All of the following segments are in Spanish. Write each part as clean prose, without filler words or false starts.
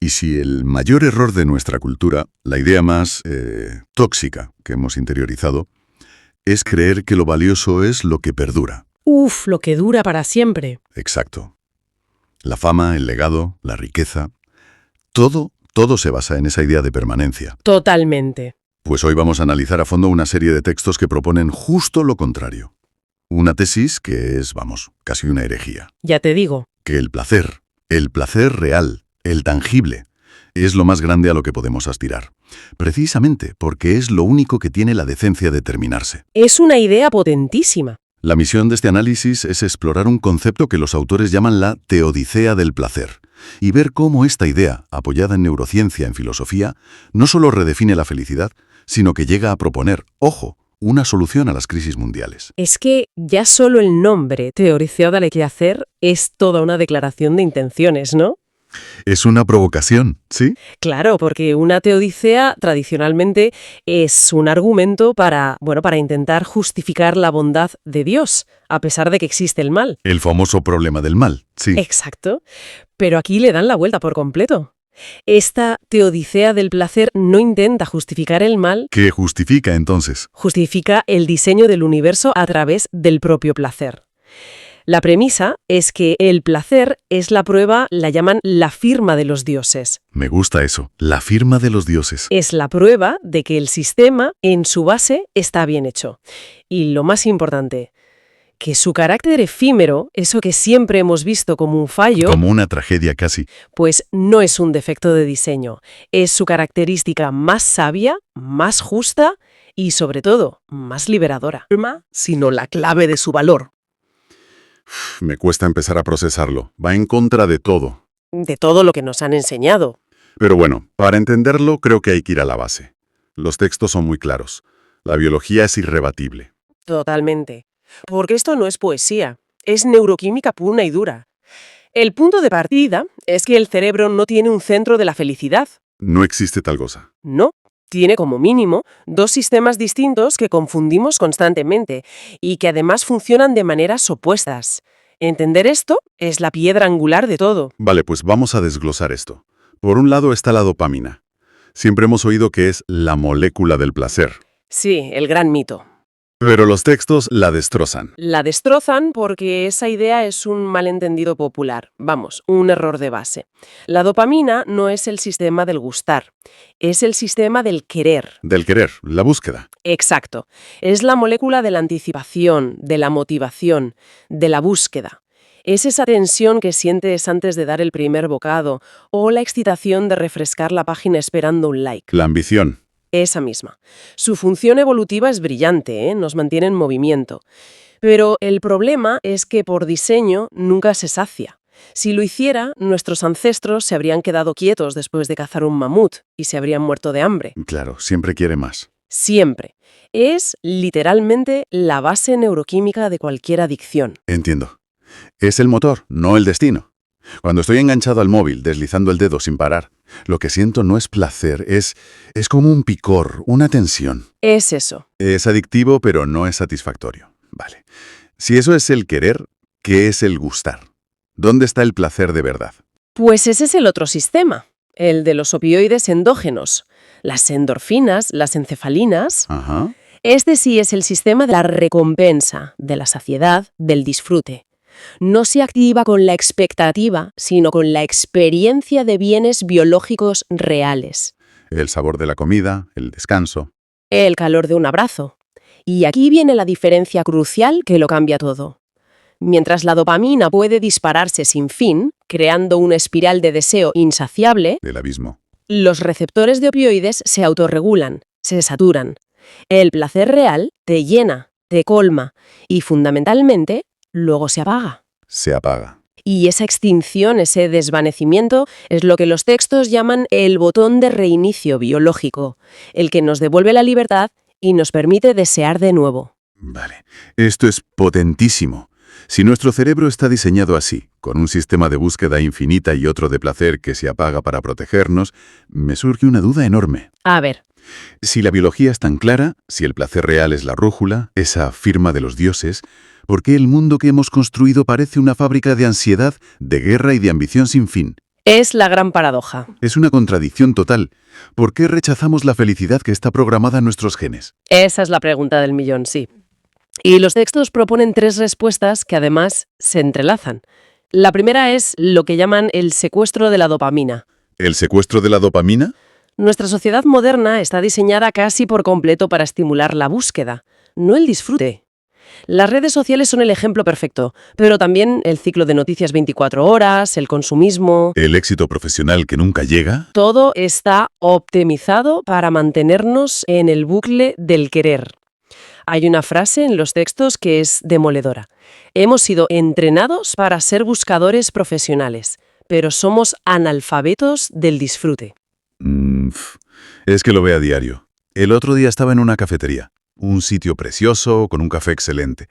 Y si el mayor error de nuestra cultura, la idea más tóxica que hemos interiorizado, es creer que lo valioso es lo que perdura. Uf, lo que dura para siempre. Exacto. La fama, el legado, la riqueza, todo se basa en esa idea de permanencia. Totalmente. Pues hoy vamos a analizar a fondo una serie de textos que proponen justo lo contrario. Una tesis que es, casi una herejía. Ya te digo. Que el placer real, el tangible, es lo más grande a lo que podemos aspirar. Precisamente porque es lo único que tiene la decencia de terminarse. Es una idea potentísima. La misión de este análisis es explorar un concepto que los autores llaman la teodicea del placer, y ver cómo esta idea, apoyada en neurociencia, en filosofía, no solo redefine la felicidad, sino que llega a proponer, ojo, una solución a las crisis mundiales. Es que ya solo el nombre, teodicea del placer, es toda una declaración de intenciones, ¿no? Es una provocación, ¿sí? Claro, porque una teodicea tradicionalmente es un argumento para intentar justificar la bondad de Dios, a pesar de que existe el mal. El famoso problema del mal, sí. Exacto. Pero aquí le dan la vuelta por completo. Esta teodicea del placer no intenta justificar el mal. ¿Qué justifica entonces? Justifica el diseño del universo a través del propio placer. La premisa es que el placer es la prueba, la llaman la firma de los dioses. Me gusta eso, la firma de los dioses. Es la prueba de que el sistema, en su base, está bien hecho. Y lo más importante, que su carácter efímero, eso que siempre hemos visto como un fallo, como una tragedia casi, pues no es un defecto de diseño. Es su característica más sabia, más justa y, sobre todo, más liberadora. Sino la clave de su valor. Me cuesta empezar a procesarlo. Va en contra de todo. De todo lo que nos han enseñado. Pero bueno, para entenderlo creo que hay que ir a la base. Los textos son muy claros. La biología es irrebatible. Totalmente. Porque esto no es poesía. Es neuroquímica pura y dura. El punto de partida es que el cerebro no tiene un centro de la felicidad. No existe tal cosa. No. Tiene como mínimo dos sistemas distintos que confundimos constantemente y que además funcionan de maneras opuestas. Entender esto es la piedra angular de todo. Vale, pues vamos a desglosar esto. Por un lado está la dopamina. Siempre hemos oído que es la molécula del placer. Sí, el gran mito. Pero los textos la destrozan. La destrozan porque esa idea es un malentendido popular. Un error de base. La dopamina no es el sistema del gustar, es el sistema del querer. Del querer, la búsqueda. Exacto. Es la molécula de la anticipación, de la motivación, de la búsqueda. Es esa tensión que sientes antes de dar el primer bocado o la excitación de refrescar la página esperando un like. La ambición. Esa misma. Su función evolutiva es brillante, nos mantiene en movimiento. Pero el problema es que por diseño nunca se sacia. Si lo hiciera, nuestros ancestros se habrían quedado quietos después de cazar un mamut y se habrían muerto de hambre. Claro, siempre quiere más. Siempre. Es literalmente la base neuroquímica de cualquier adicción. Entiendo. Es el motor, no el destino. Cuando estoy enganchado al móvil, deslizando el dedo sin parar, lo que siento no es placer, es como un picor, una tensión. Es eso. Es adictivo, pero no es satisfactorio. Vale. Si eso es el querer, ¿qué es el gustar? ¿Dónde está el placer de verdad? Pues ese es el otro sistema, el de los opioides endógenos, las endorfinas, las encefalinas. Ajá. Este sí es el sistema de la recompensa, de la saciedad, del disfrute. No se activa con la expectativa, sino con la experiencia de bienes biológicos reales. El sabor de la comida, el descanso. El calor de un abrazo. Y aquí viene la diferencia crucial que lo cambia todo. Mientras la dopamina puede dispararse sin fin, creando una espiral de deseo insaciable, Del abismo. los receptores de opioides se autorregulan, se saturan. El placer real te llena, te colma y, fundamentalmente, luego se apaga. Se apaga. Y esa extinción, ese desvanecimiento, es lo que los textos llaman el botón de reinicio biológico, el que nos devuelve la libertad y nos permite desear de nuevo. Vale. Esto es potentísimo. Si nuestro cerebro está diseñado así, con un sistema de búsqueda infinita y otro de placer que se apaga para protegernos, me surge una duda enorme. A ver. Si la biología es tan clara, si el placer real es la brújula, esa firma de los dioses, ¿por qué el mundo que hemos construido parece una fábrica de ansiedad, de guerra y de ambición sin fin? Es la gran paradoja. Es una contradicción total. ¿Por qué rechazamos la felicidad que está programada en nuestros genes? Esa es la pregunta del millón, sí. Y los textos proponen 3 respuestas que además se entrelazan. La primera es lo que llaman el secuestro de la dopamina. ¿El secuestro de la dopamina? Nuestra sociedad moderna está diseñada casi por completo para estimular la búsqueda, no el disfrute. Las redes sociales son el ejemplo perfecto, pero también el ciclo de noticias 24 horas, el consumismo. ¿El éxito profesional que nunca llega? Todo está optimizado para mantenernos en el bucle del querer. Hay una frase en los textos que es demoledora. Hemos sido entrenados para ser buscadores profesionales, pero somos analfabetos del disfrute. Es que lo veo a diario. El otro día estaba en una cafetería, un sitio precioso, con un café excelente,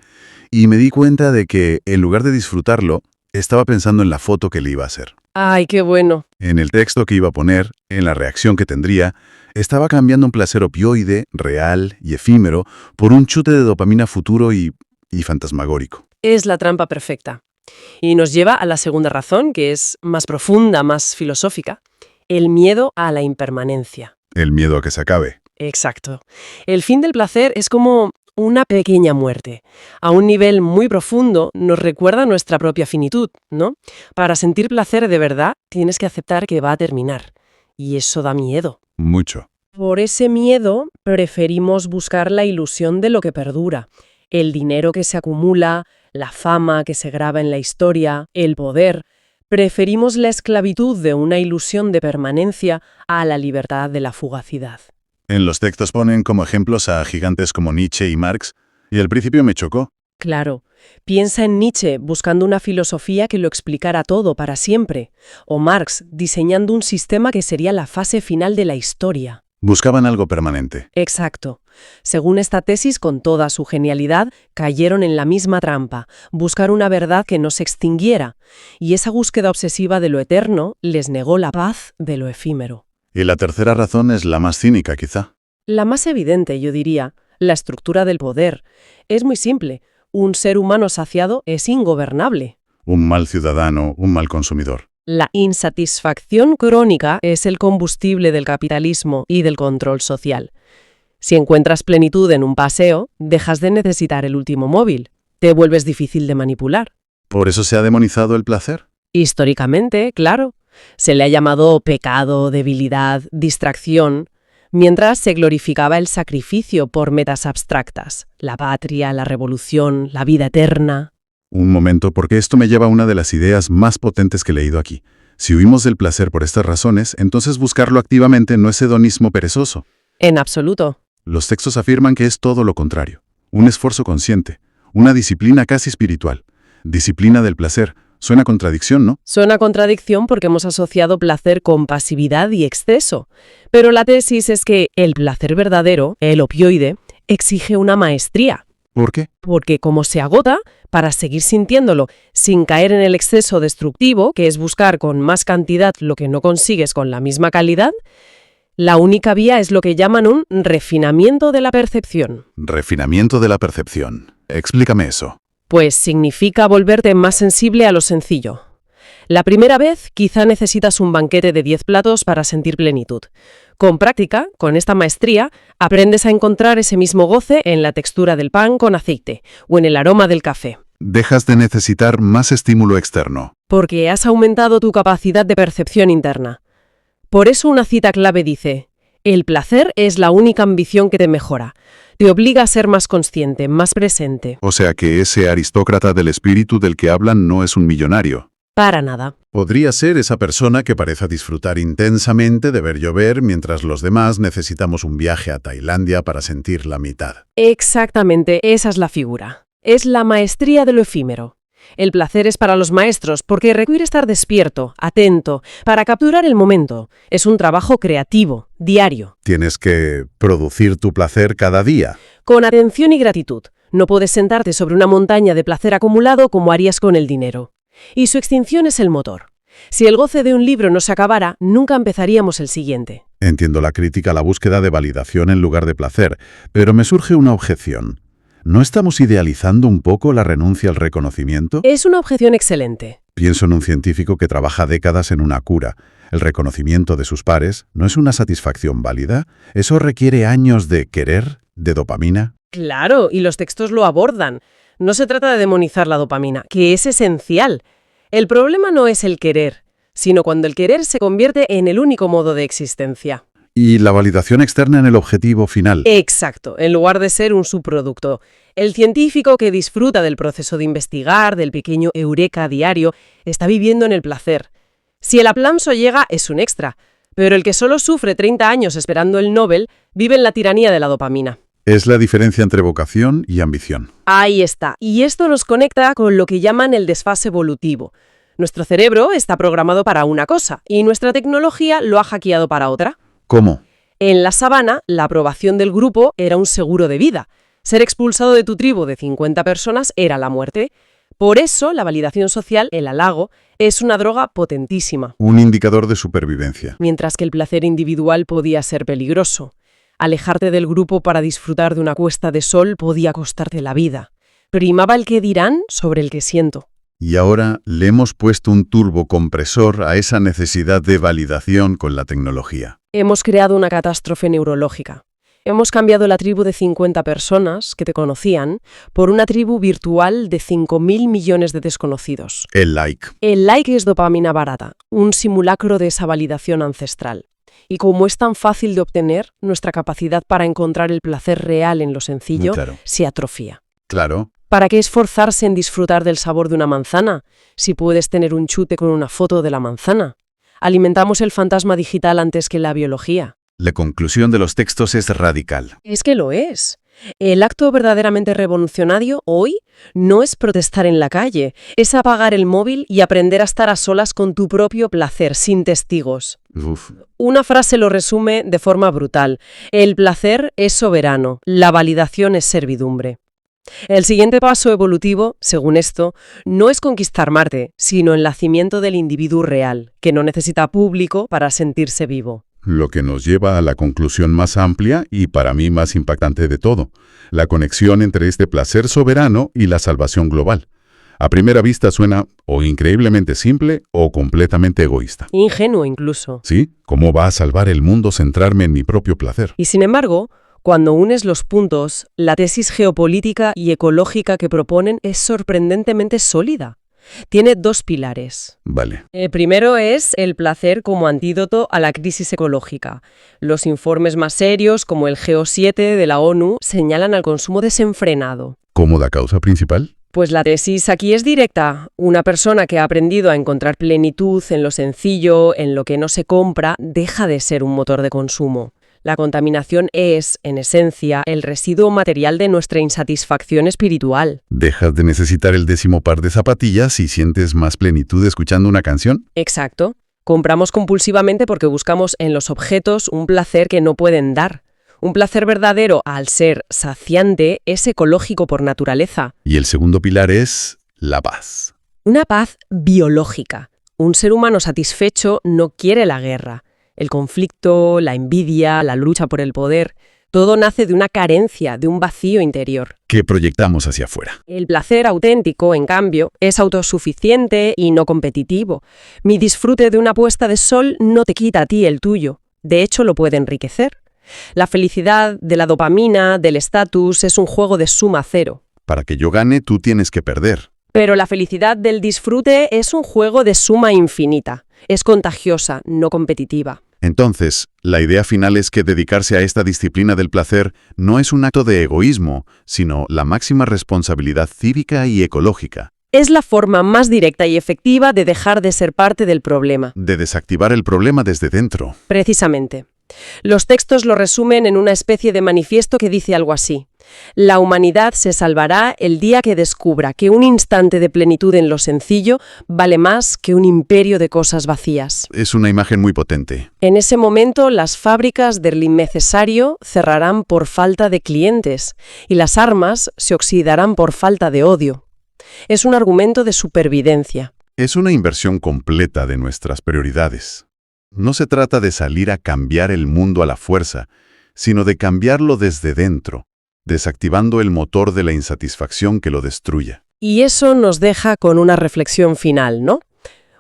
y me di cuenta de que, en lugar de disfrutarlo, estaba pensando en la foto que le iba a hacer. ¡Ay, qué bueno! En el texto que iba a poner, en la reacción que tendría, estaba cambiando un placer opioide, real y efímero, por un chute de dopamina futuro y fantasmagórico. Es la trampa perfecta. Y nos lleva a la segunda razón, que es más profunda, más filosófica, el miedo a la impermanencia. El miedo a que se acabe. Exacto. El fin del placer es como una pequeña muerte. A un nivel muy profundo nos recuerda nuestra propia finitud, ¿no? Para sentir placer de verdad tienes que aceptar que va a terminar. Y eso da miedo. Mucho. Por ese miedo preferimos buscar la ilusión de lo que perdura. El dinero que se acumula, la fama que se graba en la historia, el poder. Preferimos la esclavitud de una ilusión de permanencia a la libertad de la fugacidad. En los textos ponen como ejemplos a gigantes como Nietzsche y Marx, y al principio me chocó. Claro, piensa en Nietzsche buscando una filosofía que lo explicara todo para siempre, o Marx diseñando un sistema que sería la fase final de la historia. Buscaban algo permanente. Exacto. Según esta tesis, con toda su genialidad, cayeron en la misma trampa, buscar una verdad que no se extinguiera, y esa búsqueda obsesiva de lo eterno les negó la paz de lo efímero. Y la tercera razón es la más cínica, quizá. La más evidente, yo diría, la estructura del poder. Es muy simple. Un ser humano saciado es ingobernable. Un mal ciudadano, un mal consumidor. La insatisfacción crónica es el combustible del capitalismo y del control social. Si encuentras plenitud en un paseo, dejas de necesitar el último móvil. Te vuelves difícil de manipular. ¿Por eso se ha demonizado el placer? Históricamente, claro. Se le ha llamado pecado, debilidad, distracción, mientras se glorificaba el sacrificio por metas abstractas, la patria, la revolución, la vida eterna. Un momento, porque esto me lleva a una de las ideas más potentes que he leído aquí. Si huimos del placer por estas razones, entonces buscarlo activamente no es hedonismo perezoso. En absoluto. Los textos afirman que es todo lo contrario. Un esfuerzo consciente, una disciplina casi espiritual. Disciplina del placer. Suena contradicción, ¿no? Suena contradicción porque hemos asociado placer con pasividad y exceso. Pero la tesis es que el placer verdadero, el opioide, exige una maestría. ¿Por qué? Porque como se agota, para seguir sintiéndolo sin caer en el exceso destructivo, que es buscar con más cantidad lo que no consigues con la misma calidad, la única vía es lo que llaman un refinamiento de la percepción. Refinamiento de la percepción. Explícame eso. Pues significa volverte más sensible a lo sencillo. La primera vez quizá necesitas un banquete de 10 platos para sentir plenitud. Con práctica, con esta maestría, aprendes a encontrar ese mismo goce en la textura del pan con aceite o en el aroma del café. Dejas de necesitar más estímulo externo. Porque has aumentado tu capacidad de percepción interna. Por eso una cita clave dice: el placer es la única ambición que te mejora. Te obliga a ser más consciente, más presente. O sea que ese aristócrata del espíritu del que hablan no es un millonario. Para nada. Podría ser esa persona que parece disfrutar intensamente de ver llover mientras los demás necesitamos un viaje a Tailandia para sentir la mitad. Exactamente, esa es la figura. Es la maestría de lo efímero. El placer es para los maestros porque requiere estar despierto, atento, para capturar el momento. Es un trabajo creativo, diario. Tienes que producir tu placer cada día. Con atención y gratitud. No puedes sentarte sobre una montaña de placer acumulado como harías con el dinero. Y su extinción es el motor. Si el goce de un libro no se acabara, nunca empezaríamos el siguiente. Entiendo la crítica a la búsqueda de validación en lugar de placer, pero me surge una objeción. ¿No estamos idealizando un poco la renuncia al reconocimiento? Es una objeción excelente. Pienso en un científico que trabaja décadas en una cura. El reconocimiento de sus pares no es una satisfacción válida. Eso requiere años de querer, de dopamina. Claro, y los textos lo abordan. No se trata de demonizar la dopamina, que es esencial. El problema no es el querer, sino cuando el querer se convierte en el único modo de existencia. Y la validación externa en el objetivo final. Exacto, en lugar de ser un subproducto. El científico que disfruta del proceso de investigar, del pequeño eureka diario, está viviendo en el placer. Si el aplauso llega, es un extra, pero el que solo sufre 30 años esperando el Nobel vive en la tiranía de la dopamina. Es la diferencia entre vocación y ambición. Ahí está, y esto nos conecta con lo que llaman el desfase evolutivo. Nuestro cerebro está programado para una cosa y nuestra tecnología lo ha hackeado para otra. ¿Cómo? En la sabana, la aprobación del grupo era un seguro de vida. Ser expulsado de tu tribu de 50 personas era la muerte. Por eso, la validación social, el halago, es una droga potentísima. Un indicador de supervivencia. Mientras que el placer individual podía ser peligroso. Alejarte del grupo para disfrutar de una puesta de sol podía costarte la vida. Primaba el qué dirán sobre el que siento. Y ahora le hemos puesto un turbocompresor a esa necesidad de validación con la tecnología. Hemos creado una catástrofe neurológica. Hemos cambiado la tribu de 50 personas que te conocían por una tribu virtual de 5.000 millones de desconocidos. El like. El like es dopamina barata, un simulacro de esa validación ancestral. Y como es tan fácil de obtener, nuestra capacidad para encontrar el placer real en lo sencillo Claro. se atrofia. Claro. ¿Para qué esforzarse en disfrutar del sabor de una manzana si puedes tener un chute con una foto de la manzana? Alimentamos el fantasma digital antes que la biología. La conclusión de los textos es radical. Es que lo es. El acto verdaderamente revolucionario hoy no es protestar en la calle, es apagar el móvil y aprender a estar a solas con tu propio placer, sin testigos. Uf. Una frase lo resume de forma brutal. El placer es soberano, la validación es servidumbre. El siguiente paso evolutivo, según esto, no es conquistar Marte, sino el nacimiento del individuo real, que no necesita público para sentirse vivo. Lo que nos lleva a la conclusión más amplia y para mí más impactante de todo, la conexión entre este placer soberano y la salvación global. A primera vista suena o increíblemente simple o completamente egoísta. Ingenuo incluso. ¿Sí? ¿Cómo va a salvar el mundo centrarme en mi propio placer? Y sin embargo, cuando unes los puntos, la tesis geopolítica y ecológica que proponen es sorprendentemente sólida. Tiene dos pilares. Vale. El primero es el placer como antídoto a la crisis ecológica. Los informes más serios, como el GO7 de la ONU, señalan al consumo desenfrenado. ¿Cómo la causa principal? Pues la tesis aquí es directa. Una persona que ha aprendido a encontrar plenitud en lo sencillo, en lo que no se compra, deja de ser un motor de consumo. La contaminación es, en esencia, el residuo material de nuestra insatisfacción espiritual. ¿Dejas de necesitar el 10º par de zapatillas y sientes más plenitud escuchando una canción? Exacto. Compramos compulsivamente porque buscamos en los objetos un placer que no pueden dar. Un placer verdadero, al ser saciante, es ecológico por naturaleza. Y el segundo pilar es la paz. Una paz biológica. Un ser humano satisfecho no quiere la guerra. El conflicto, la envidia, la lucha por el poder, todo nace de una carencia, de un vacío interior. Que proyectamos hacia afuera. El placer auténtico, en cambio, es autosuficiente y no competitivo. Mi disfrute de una puesta de sol no te quita a ti el tuyo. De hecho, lo puede enriquecer. La felicidad de la dopamina, del estatus, es un juego de suma cero. Para que yo gane, tú tienes que perder. Pero la felicidad del disfrute es un juego de suma infinita. Es contagiosa, no competitiva. Entonces, la idea final es que dedicarse a esta disciplina del placer no es un acto de egoísmo, sino la máxima responsabilidad cívica y ecológica. Es la forma más directa y efectiva de dejar de ser parte del problema. De desactivar el problema desde dentro. Precisamente. Los textos lo resumen en una especie de manifiesto que dice algo así. La humanidad se salvará el día que descubra que un instante de plenitud en lo sencillo vale más que un imperio de cosas vacías. Es una imagen muy potente. En ese momento, las fábricas del innecesario cerrarán por falta de clientes y las armas se oxidarán por falta de odio. Es un argumento de supervivencia. Es una inversión completa de nuestras prioridades. No se trata de salir a cambiar el mundo a la fuerza, sino de cambiarlo desde dentro, desactivando el motor de la insatisfacción que lo destruye. Y eso nos deja con una reflexión final, ¿no?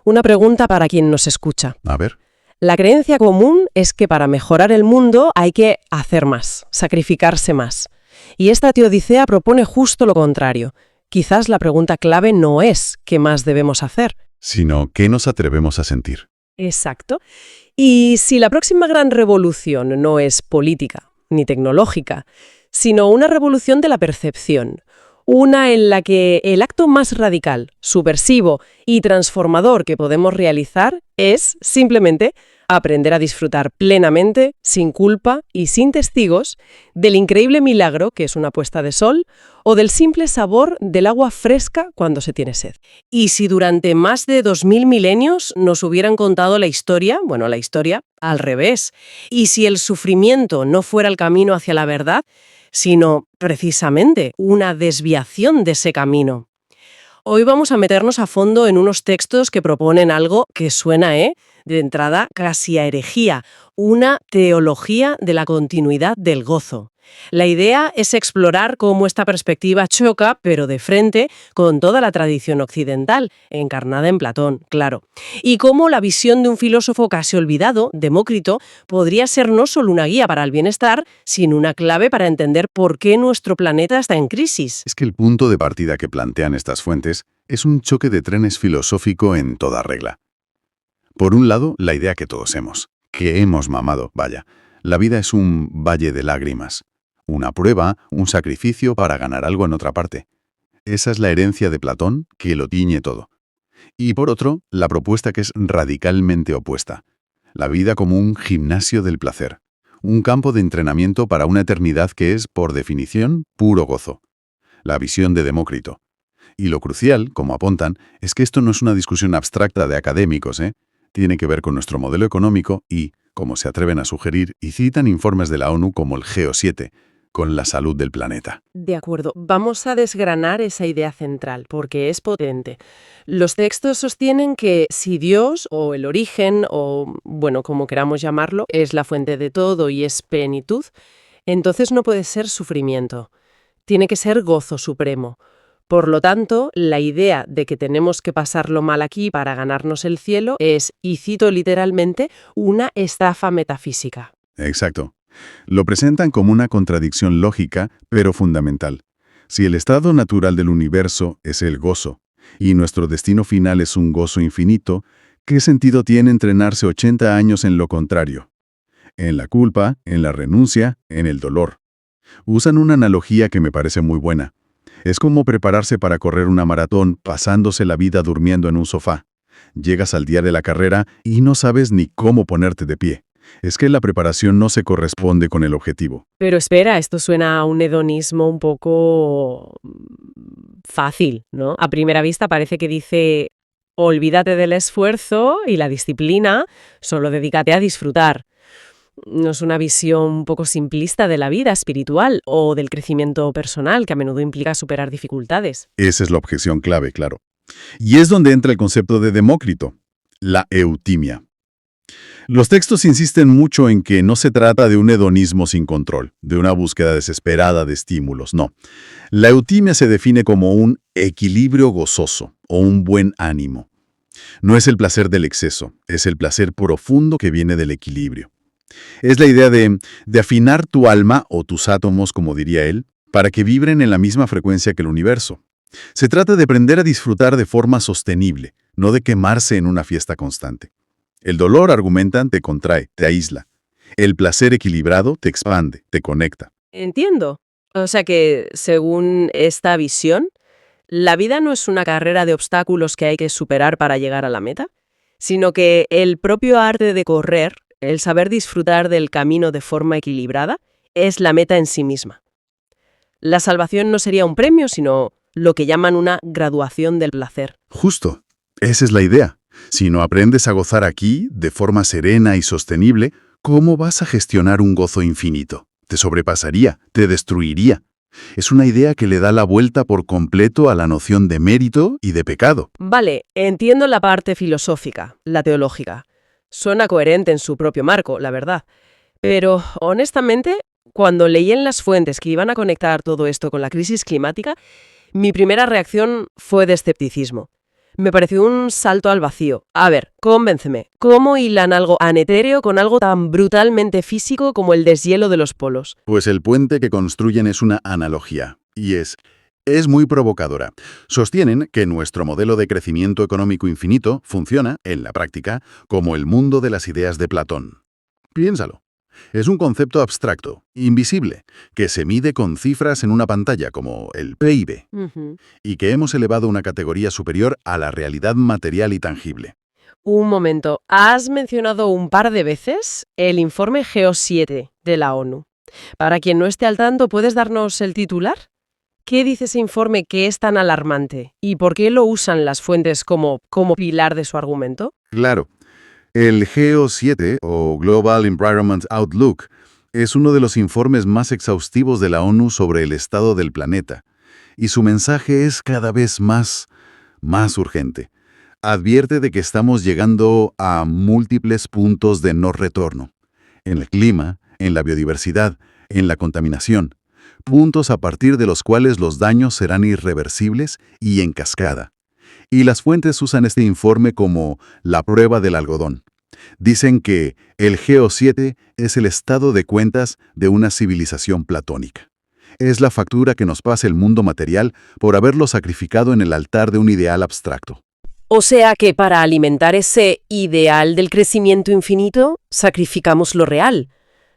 Una pregunta para quien nos escucha. A ver. La creencia común es que para mejorar el mundo hay que hacer más, sacrificarse más. Y esta teodicea propone justo lo contrario. Quizás la pregunta clave no es ¿qué más debemos hacer? Sino, ¿qué nos atrevemos a sentir? Exacto. Y si la próxima gran revolución no es política ni tecnológica, sino una revolución de la percepción, una en la que el acto más radical, subversivo y transformador que podemos realizar es, simplemente, aprender a disfrutar plenamente, sin culpa y sin testigos, del increíble milagro que es una puesta de sol o del simple sabor del agua fresca cuando se tiene sed. Y si durante más de 2000 milenios nos hubieran contado la historia al revés, y si el sufrimiento no fuera el camino hacia la verdad, sino precisamente una desviación de ese camino. Hoy vamos a meternos a fondo en unos textos que proponen algo que suena, de entrada casi a herejía, una teología de la continuidad del gozo. La idea es explorar cómo esta perspectiva choca, pero de frente, con toda la tradición occidental, encarnada en Platón, claro. Y cómo la visión de un filósofo casi olvidado, Demócrito, podría ser no solo una guía para el bienestar, sino una clave para entender por qué nuestro planeta está en crisis. Es que el punto de partida que plantean estas fuentes es un choque de trenes filosófico en toda regla. Por un lado, la idea que todos que hemos mamado, vaya. La vida es un valle de lágrimas. Una prueba, un sacrificio para ganar algo en otra parte. Esa es la herencia de Platón que lo tiñe todo. Y por otro, la propuesta que es radicalmente opuesta. La vida como un gimnasio del placer. Un campo de entrenamiento para una eternidad que es, por definición, puro gozo. La visión de Demócrito. Y lo crucial, como apuntan, es que esto no es una discusión abstracta de académicos, Tiene que ver con nuestro modelo económico y, como se atreven a sugerir y citan informes de la ONU como el GO7, con la salud del planeta. De acuerdo, vamos a desgranar esa idea central, porque es potente. Los textos sostienen que si Dios, o el origen, o, bueno, como queramos llamarlo, es la fuente de todo y es plenitud, entonces no puede ser sufrimiento. Tiene que ser gozo supremo. Por lo tanto, la idea de que tenemos que pasarlo mal aquí para ganarnos el cielo es, y cito literalmente, una estafa metafísica. Exacto. Lo presentan como una contradicción lógica, pero fundamental. Si el estado natural del universo es el gozo, y nuestro destino final es un gozo infinito, ¿qué sentido tiene entrenarse 80 años en lo contrario? En la culpa, en la renuncia, en el dolor. Usan una analogía que me parece muy buena. Es como prepararse para correr una maratón pasándose la vida durmiendo en un sofá. Llegas al día de la carrera y no sabes ni cómo ponerte de pie. Es que la preparación no se corresponde con el objetivo. Pero espera, esto suena a un hedonismo un poco fácil, ¿no? A primera vista parece que dice, olvídate del esfuerzo y la disciplina, solo dedícate a disfrutar. ¿No es una visión un poco simplista de la vida espiritual o del crecimiento personal que a menudo implica superar dificultades? Esa es la objeción clave, claro. Y es donde entra el concepto de Demócrito, la eutimia. Los textos insisten mucho en que no se trata de un hedonismo sin control, de una búsqueda desesperada de estímulos, no. La eutimia se define como un equilibrio gozoso o un buen ánimo. No es el placer del exceso, es el placer profundo que viene del equilibrio. Es la idea de afinar tu alma o tus átomos, como diría él, para que vibren en la misma frecuencia que el universo. Se trata de aprender a disfrutar de forma sostenible, no de quemarse en una fiesta constante. El dolor, argumentan, te contrae, te aísla. El placer equilibrado te expande, te conecta. Entiendo. O sea que, según esta visión, la vida no es una carrera de obstáculos que hay que superar para llegar a la meta, sino que el propio arte de correr, el saber disfrutar del camino de forma equilibrada, es la meta en sí misma. La salvación no sería un premio, sino lo que llaman una graduación del placer. Justo. Esa es la idea. Si no aprendes a gozar aquí, de forma serena y sostenible, ¿cómo vas a gestionar un gozo infinito? Te sobrepasaría, te destruiría. Es una idea que le da la vuelta por completo a la noción de mérito y de pecado. Vale, entiendo la parte filosófica, la teológica. Suena coherente en su propio marco, la verdad. Pero, honestamente, Cuando leí en las fuentes que iban a conectar todo esto con la crisis climática, mi primera reacción fue de escepticismo. Me pareció un salto al vacío. A ver, convénceme, ¿cómo hilan algo tan etéreo con algo tan brutalmente físico como el deshielo de los polos? Pues el puente que construyen es una analogía, y es muy provocadora. Sostienen que nuestro modelo de crecimiento económico infinito funciona, en la práctica, como el mundo de las ideas de Platón. Piénsalo. Es un concepto abstracto, invisible, que se mide con cifras en una pantalla como el PIB, Ujú. y que hemos elevado a una categoría superior a la realidad material y tangible. Un momento, has mencionado un par de veces el informe GEO7 de la ONU. Para quien no esté al tanto, ¿puedes darnos el titular? ¿Qué dice ese informe que es tan alarmante? ¿Y por qué lo usan las fuentes como pilar de su argumento? Claro, el GEO7, o Global Environment Outlook, es uno de los informes más exhaustivos de la ONU sobre el estado del planeta, y su mensaje es cada vez más urgente. Advierte de que estamos llegando a múltiples puntos de no retorno, en el clima, en la biodiversidad, en la contaminación, puntos a partir de los cuales los daños serán irreversibles y en cascada. Y las fuentes usan este informe como la prueba del algodón. Dicen que el GEO7 es el estado de cuentas de una civilización platónica. Es la factura que nos pasa el mundo material por haberlo sacrificado en el altar de un ideal abstracto. O sea que para alimentar ese ideal del crecimiento infinito, sacrificamos lo real.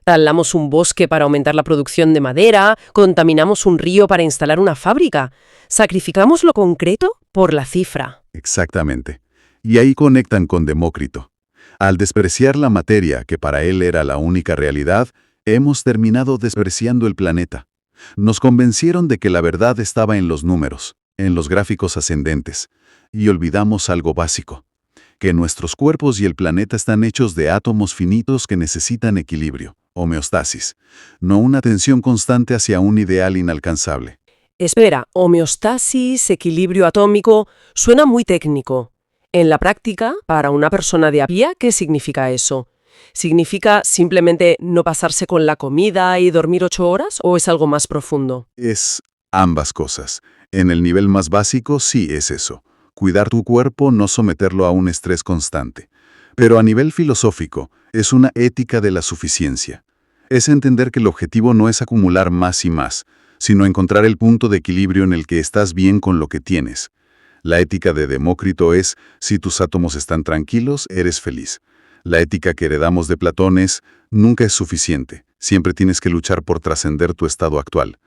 Talamos un bosque para aumentar la producción de madera, contaminamos un río para instalar una fábrica. Sacrificamos lo concreto por la cifra. Exactamente. Y ahí conectan con Demócrito. Al despreciar la materia, que para él era la única realidad, hemos terminado despreciando el planeta. Nos convencieron de que la verdad estaba en los números, en los gráficos ascendentes, y olvidamos algo básico, que nuestros cuerpos y el planeta están hechos de átomos finitos que necesitan equilibrio, homeostasis, no una tensión constante hacia un ideal inalcanzable. Espera, homeostasis, equilibrio atómico, suena muy técnico. En la práctica, para una persona de a pie, ¿qué significa eso? ¿Significa simplemente no pasarse con la comida y dormir 8 horas o es algo más profundo? Es ambas cosas. En el nivel más básico sí es eso. Cuidar tu cuerpo, no someterlo a un estrés constante. Pero a nivel filosófico, es una ética de la suficiencia. Es entender que el objetivo no es acumular más y más, sino encontrar el punto de equilibrio en el que estás bien con lo que tienes. La ética de Demócrito es, si tus átomos están tranquilos, eres feliz. La ética que heredamos de Platón es, nunca es suficiente, siempre tienes que luchar por trascender tu estado actual.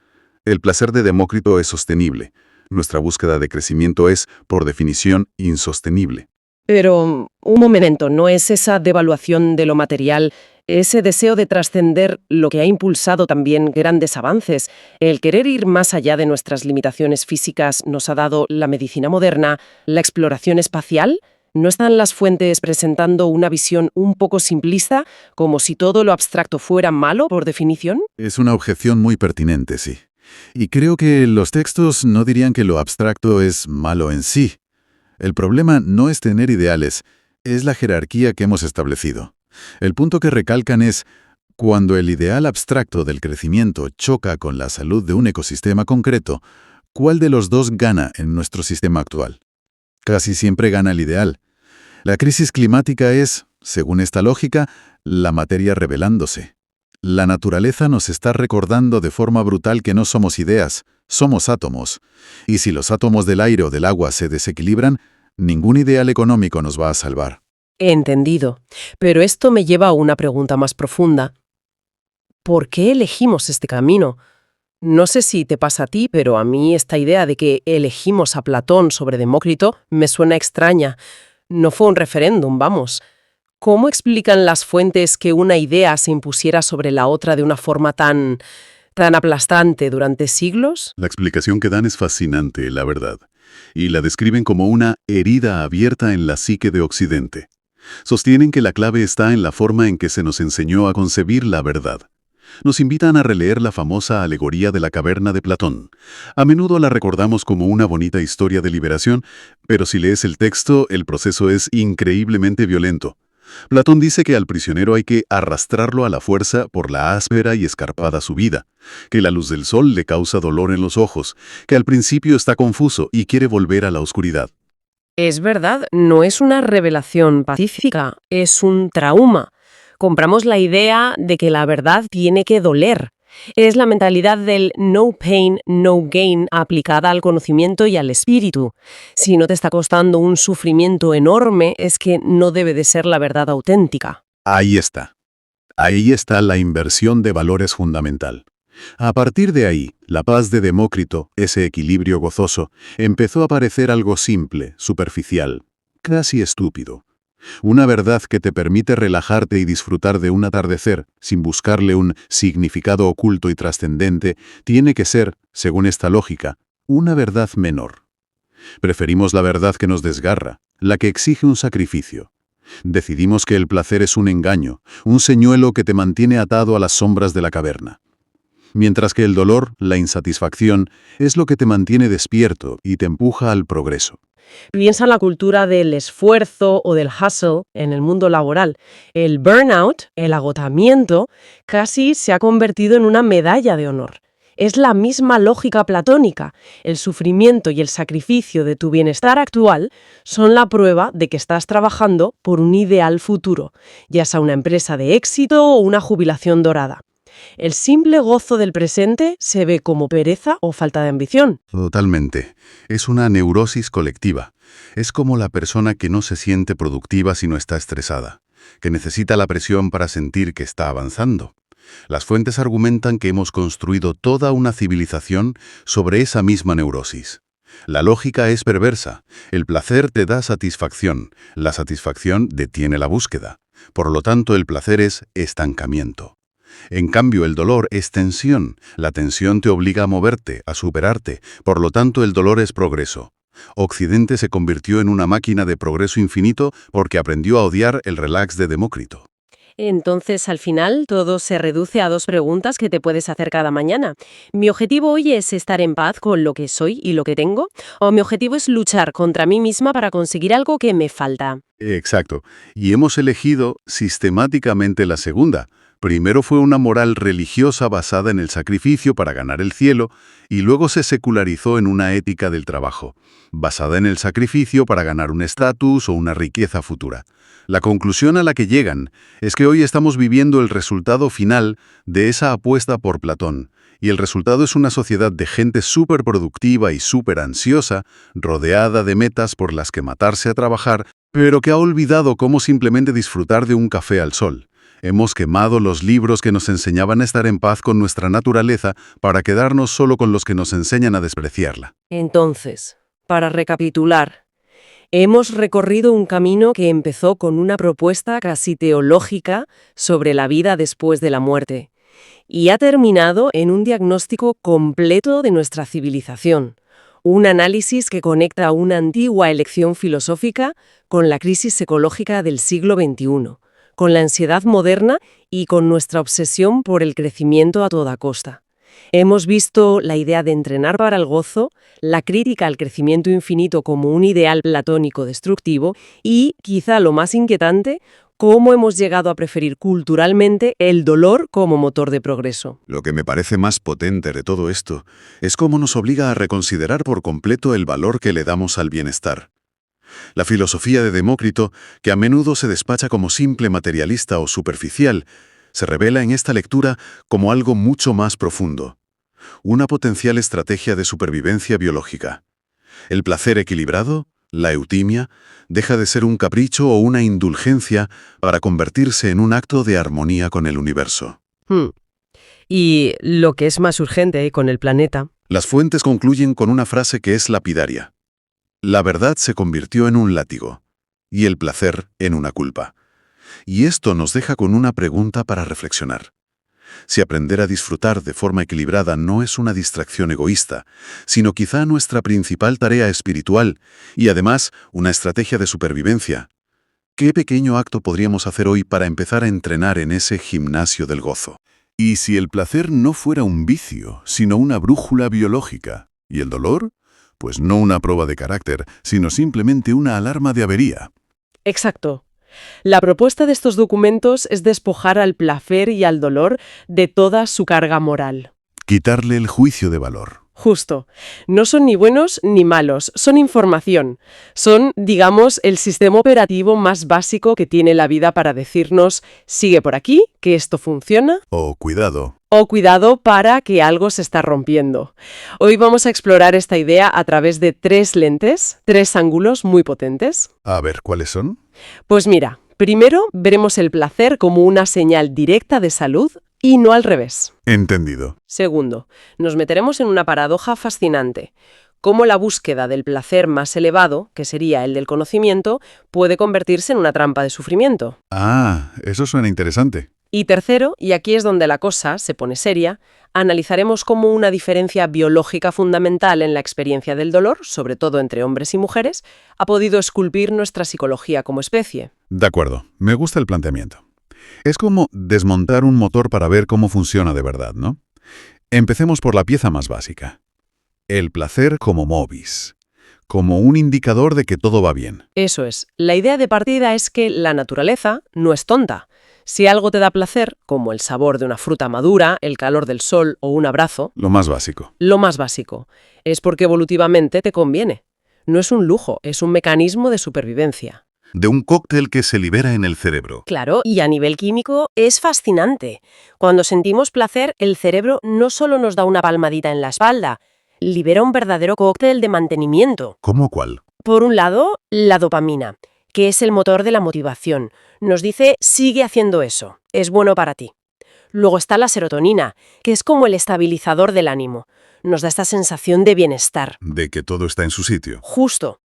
El placer de Demócrito es sostenible. Nuestra búsqueda de crecimiento es, por definición, insostenible. Pero, un momento, ¿no es esa devaluación de lo material, ese deseo de trascender lo que ha impulsado también grandes avances? El querer ir más allá de nuestras limitaciones físicas nos ha dado la medicina moderna, la exploración espacial. ¿No están las fuentes presentando una visión un poco simplista, como si todo lo abstracto fuera malo por definición? Es una objeción muy pertinente, sí. Y creo que los textos no dirían que lo abstracto es malo en sí. El problema no es tener ideales, es la jerarquía que hemos establecido. El punto que recalcan es, cuando el ideal abstracto del crecimiento choca con la salud de un ecosistema concreto, ¿cuál de los dos gana en nuestro sistema actual? Casi siempre gana el ideal. La crisis climática es, según esta lógica, la materia rebelándose. La naturaleza nos está recordando de forma brutal que no somos ideas, somos átomos. Y si los átomos del aire o del agua se desequilibran, ningún ideal económico nos va a salvar. Entendido. Pero esto me lleva a una pregunta más profunda. ¿Por qué elegimos este camino? No sé si te pasa a ti, pero a mí esta idea de que elegimos a Platón sobre Demócrito me suena extraña. No fue un referéndum, vamos. ¿Cómo explican las fuentes que una idea se impusiera sobre la otra de una forma tan aplastante durante siglos? La explicación que dan es fascinante, la verdad, y la describen como una herida abierta en la psique de Occidente. Sostienen que la clave está en la forma en que se nos enseñó a concebir la verdad. Nos invitan a releer la famosa alegoría de la caverna de Platón. A menudo la recordamos como una bonita historia de liberación, pero si lees el texto, el proceso es increíblemente violento. Platón dice que al prisionero hay que arrastrarlo a la fuerza por la áspera y escarpada subida, que la luz del sol le causa dolor en los ojos, que al principio está confuso y quiere volver a la oscuridad. Es verdad, no es una revelación pacífica, es un trauma. Compramos la idea de que la verdad tiene que doler. Es la mentalidad del no pain, no gain aplicada al conocimiento y al espíritu. Si no te está costando un sufrimiento enorme, es que no debe de ser la verdad auténtica. Ahí está. Ahí está la inversión de valores fundamental. A partir de ahí, la paz de Demócrito, ese equilibrio gozoso, empezó a parecer algo simple, superficial, casi estúpido. Una verdad que te permite relajarte y disfrutar de un atardecer sin buscarle un significado oculto y trascendente, tiene que ser, según esta lógica, una verdad menor. Preferimos la verdad que nos desgarra, la que exige un sacrificio. Decidimos que el placer es un engaño, un señuelo que te mantiene atado a las sombras de la caverna. Mientras que el dolor, la insatisfacción, es lo que te mantiene despierto y te empuja al progreso. Piensa en la cultura del esfuerzo o del hustle en el mundo laboral. El burnout, el agotamiento, casi se ha convertido en una medalla de honor. Es la misma lógica platónica. El sufrimiento y el sacrificio de tu bienestar actual son la prueba de que estás trabajando por un ideal futuro, ya sea una empresa de éxito o una jubilación dorada. El simple gozo del presente se ve como pereza o falta de ambición. Totalmente. Es una neurosis colectiva. Es como la persona que no se siente productiva si no está estresada, que necesita la presión para sentir que está avanzando. Las fuentes argumentan que hemos construido toda una civilización sobre esa misma neurosis. La lógica es perversa. El placer te da satisfacción. La satisfacción detiene la búsqueda. Por lo tanto, el placer es estancamiento. En cambio, el dolor es tensión. La tensión te obliga a moverte, a superarte. Por lo tanto, el dolor es progreso. Occidente se convirtió en una máquina de progreso infinito porque aprendió a odiar el relax de Demócrito. Entonces, al final, todo se reduce a dos preguntas que te puedes hacer cada mañana. ¿Mi objetivo hoy es estar en paz con lo que soy y lo que tengo? ¿O mi objetivo es luchar contra mí misma para conseguir algo que me falta? Exacto. Y hemos elegido sistemáticamente la segunda. Primero fue una moral religiosa basada en el sacrificio para ganar el cielo, y luego se secularizó en una ética del trabajo, basada en el sacrificio para ganar un estatus o una riqueza futura. La conclusión a la que llegan es que hoy estamos viviendo el resultado final de esa apuesta por Platón, y el resultado es una sociedad de gente súper productiva y súper ansiosa, rodeada de metas por las que matarse a trabajar, pero que ha olvidado cómo simplemente disfrutar de un café al sol. Hemos quemado los libros que nos enseñaban a estar en paz con nuestra naturaleza para quedarnos solo con los que nos enseñan a despreciarla. Entonces, para recapitular, hemos recorrido un camino que empezó con una propuesta casi teológica sobre la vida después de la muerte y ha terminado en un diagnóstico completo de nuestra civilización. Un análisis que conecta una antigua elección filosófica con la crisis ecológica del siglo XXI, con la ansiedad moderna y con nuestra obsesión por el crecimiento a toda costa. Hemos visto la idea de entrenar para el gozo, la crítica al crecimiento infinito como un ideal platónico destructivo y, quizá lo más inquietante, cómo hemos llegado a preferir culturalmente el dolor como motor de progreso. Lo que me parece más potente de todo esto es cómo nos obliga a reconsiderar por completo el valor que le damos al bienestar. La filosofía de Demócrito, que a menudo se despacha como simple materialista o superficial, se revela en esta lectura como algo mucho más profundo. Una potencial estrategia de supervivencia biológica. El placer equilibrado, la eutimia, deja de ser un capricho o una indulgencia para convertirse en un acto de armonía con el universo. Y lo que es más urgente con el planeta. Las fuentes concluyen con una frase que es lapidaria. La verdad se convirtió en un látigo, y el placer en una culpa. Y esto nos deja con una pregunta para reflexionar. Si aprender a disfrutar de forma equilibrada no es una distracción egoísta, sino quizá nuestra principal tarea espiritual y además una estrategia de supervivencia, ¿qué pequeño acto podríamos hacer hoy para empezar a entrenar en ese gimnasio del gozo? Y si el placer no fuera un vicio, sino una brújula biológica, ¿y el dolor? Pues no una prueba de carácter, sino simplemente una alarma de avería. Exacto. La propuesta de estos documentos es despojar al placer y al dolor de toda su carga moral. Quitarle el juicio de valor. Justo. No son ni buenos ni malos, son información. Son, digamos, el sistema operativo más básico que tiene la vida para decirnos, sigue por aquí, que esto funciona, Cuidado. o cuidado para que algo se está rompiendo. Hoy vamos a explorar esta idea a través de 3 lentes, 3 ángulos muy potentes. A ver, ¿cuáles son? Pues mira, primero veremos el placer como una señal directa de salud y no al revés. Entendido. Segundo, nos meteremos en una paradoja fascinante. Cómo la búsqueda del placer más elevado, que sería el del conocimiento, puede convertirse en una trampa de sufrimiento. Ah, eso suena interesante. Y tercero, y aquí es donde la cosa se pone seria, analizaremos cómo una diferencia biológica fundamental en la experiencia del dolor, sobre todo entre hombres y mujeres, ha podido esculpir nuestra psicología como especie. De acuerdo, me gusta el planteamiento. Es como desmontar un motor para ver cómo funciona de verdad, ¿no? Empecemos por la pieza más básica. El placer como movis, como un indicador de que todo va bien. Eso es. La idea de partida es que la naturaleza no es tonta. Si algo te da placer, como el sabor de una fruta madura, el calor del sol o un abrazo, Lo más básico. lo más básico, es porque evolutivamente te conviene. No es un lujo, es un mecanismo de supervivencia. De un cóctel que se libera en el cerebro. Claro, y a nivel químico es fascinante. Cuando sentimos placer, el cerebro no solo nos da una palmadita en la espalda, libera un verdadero cóctel de mantenimiento. ¿Cómo cuál? Por un lado, la dopamina, que es el motor de la motivación. Nos dice, sigue haciendo eso, es bueno para ti. Luego está la serotonina, que es como el estabilizador del ánimo. Nos da esta sensación de bienestar. De que todo está en su sitio. Justo.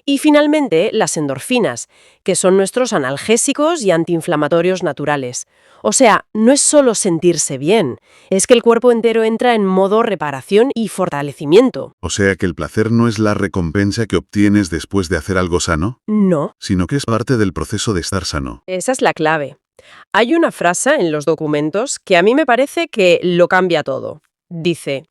Y finalmente, las endorfinas, que son nuestros analgésicos y antiinflamatorios naturales. O sea, no es solo sentirse bien, es que el cuerpo entero entra en modo reparación y fortalecimiento. O sea que el placer no es la recompensa que obtienes después de hacer algo sano, No, sino que es parte del proceso de estar sano. esa es la clave. Hay una frase en los documentos que a mí me parece que lo cambia todo. Dice,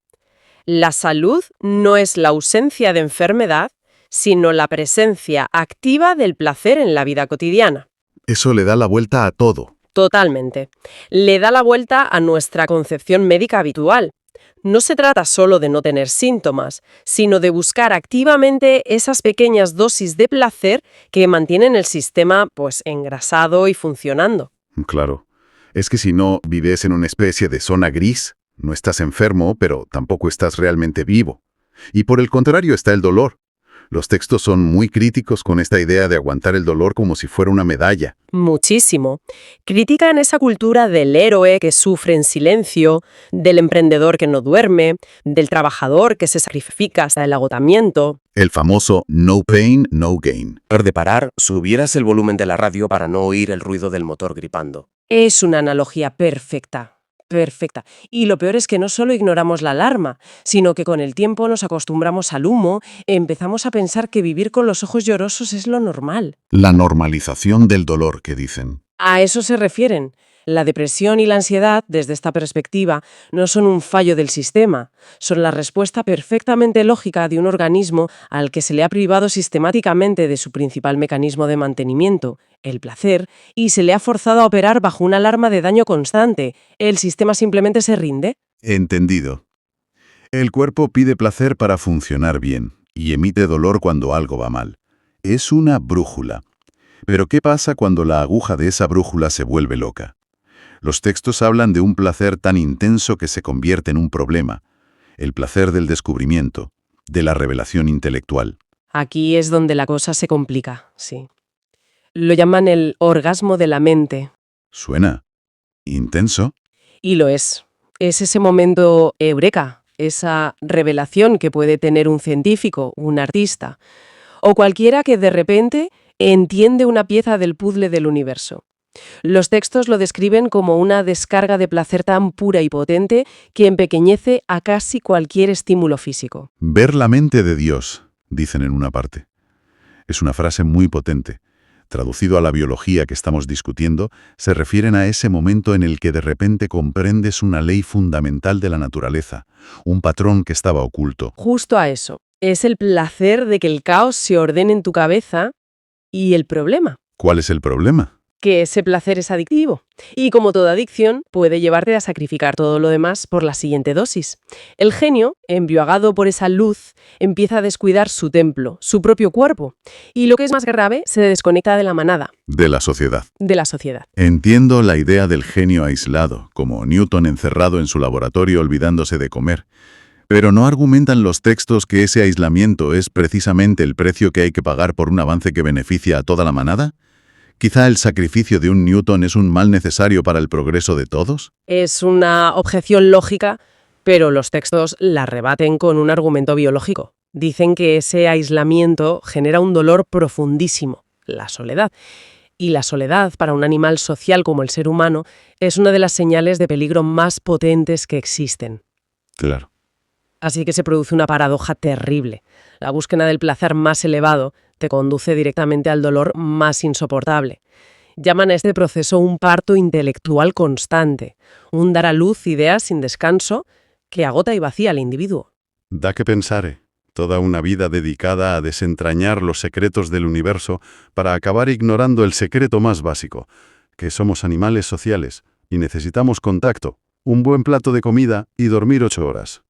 la salud no es la ausencia de enfermedad, sino la presencia activa del placer en la vida cotidiana. Eso le da la vuelta a todo. Totalmente. Le da la vuelta a nuestra concepción médica habitual. No se trata solo de no tener síntomas, sino de buscar activamente esas pequeñas dosis de placer que mantienen el sistema, pues, engrasado y funcionando. Claro. Es que si no, vives en una especie de zona gris. No estás enfermo, pero tampoco estás realmente vivo. Y por el contrario está el dolor. Los textos son muy críticos con esta idea de aguantar el dolor como si fuera una medalla. Muchísimo. Critican esa cultura del héroe que sufre en silencio, del emprendedor que no duerme, del trabajador que se sacrifica hasta el agotamiento. El famoso no pain, no gain. De parar, subieras el volumen de la radio para no oír el ruido del motor gripando. Es una analogía perfecta. Perfecta. Y lo peor es que no solo ignoramos la alarma, sino que con el tiempo nos acostumbramos al humo, empezamos a pensar que vivir con los ojos llorosos es lo normal. La normalización del dolor, que dicen. A eso se refieren. La depresión y la ansiedad, desde esta perspectiva, no son un fallo del sistema, son la respuesta perfectamente lógica de un organismo al que se le ha privado sistemáticamente de su principal mecanismo de mantenimiento, el placer, y se le ha forzado a operar bajo una alarma de daño constante. ¿El sistema simplemente se rinde? Entendido. El cuerpo pide placer para funcionar bien y emite dolor cuando algo va mal. Es una brújula. Pero ¿qué pasa cuando la aguja de esa brújula se vuelve loca? Los textos hablan de un placer tan intenso que se convierte en un problema, el placer del descubrimiento, de la revelación intelectual. Aquí es donde la cosa se complica, sí. Lo llaman el orgasmo de la mente. ¿Suena intenso? Y lo es. Es ese momento eureka, esa revelación que puede tener un científico, un artista, o cualquiera que de repente entiende una pieza del puzzle del universo. Los textos lo describen como una descarga de placer tan pura y potente que empequeñece a casi cualquier estímulo físico. Ver la mente de Dios, dicen en una parte. Es una frase muy potente. Traducido a la biología que estamos discutiendo, se refieren a ese momento en el que de repente comprendes una ley fundamental de la naturaleza, un patrón que estaba oculto. Justo a eso. Es el placer de que el caos se ordene en tu cabeza y el problema. ¿Cuál es el problema? Que ese placer es adictivo. Y como toda adicción, puede llevarte a sacrificar todo lo demás por la siguiente dosis. El genio, embriagado por esa luz, empieza a descuidar su templo, su propio cuerpo. Y lo que es más grave, se desconecta de la manada, De la sociedad. de la sociedad. Entiendo la idea del genio aislado, como Newton encerrado en su laboratorio olvidándose de comer. Pero ¿no argumentan los textos que ese aislamiento es precisamente el precio que hay que pagar por un avance que beneficia a toda la manada? ¿Quizá el sacrificio de un Newton es un mal necesario para el progreso de todos? Es una objeción lógica, pero los textos la rebaten con un argumento biológico. Dicen que ese aislamiento genera un dolor profundísimo, la soledad. Y la soledad, para un animal social como el ser humano, es una de las señales de peligro más potentes que existen. Claro. Así que se produce una paradoja terrible. La búsqueda del placer más elevado te conduce directamente al dolor más insoportable. Llaman a este proceso un parto intelectual constante, un dar a luz ideas sin descanso que agota y vacía al individuo. Da que pensar, toda una vida dedicada a desentrañar los secretos del universo para acabar ignorando el secreto más básico, que somos animales sociales y necesitamos contacto, un buen plato de comida y dormir 8 horas.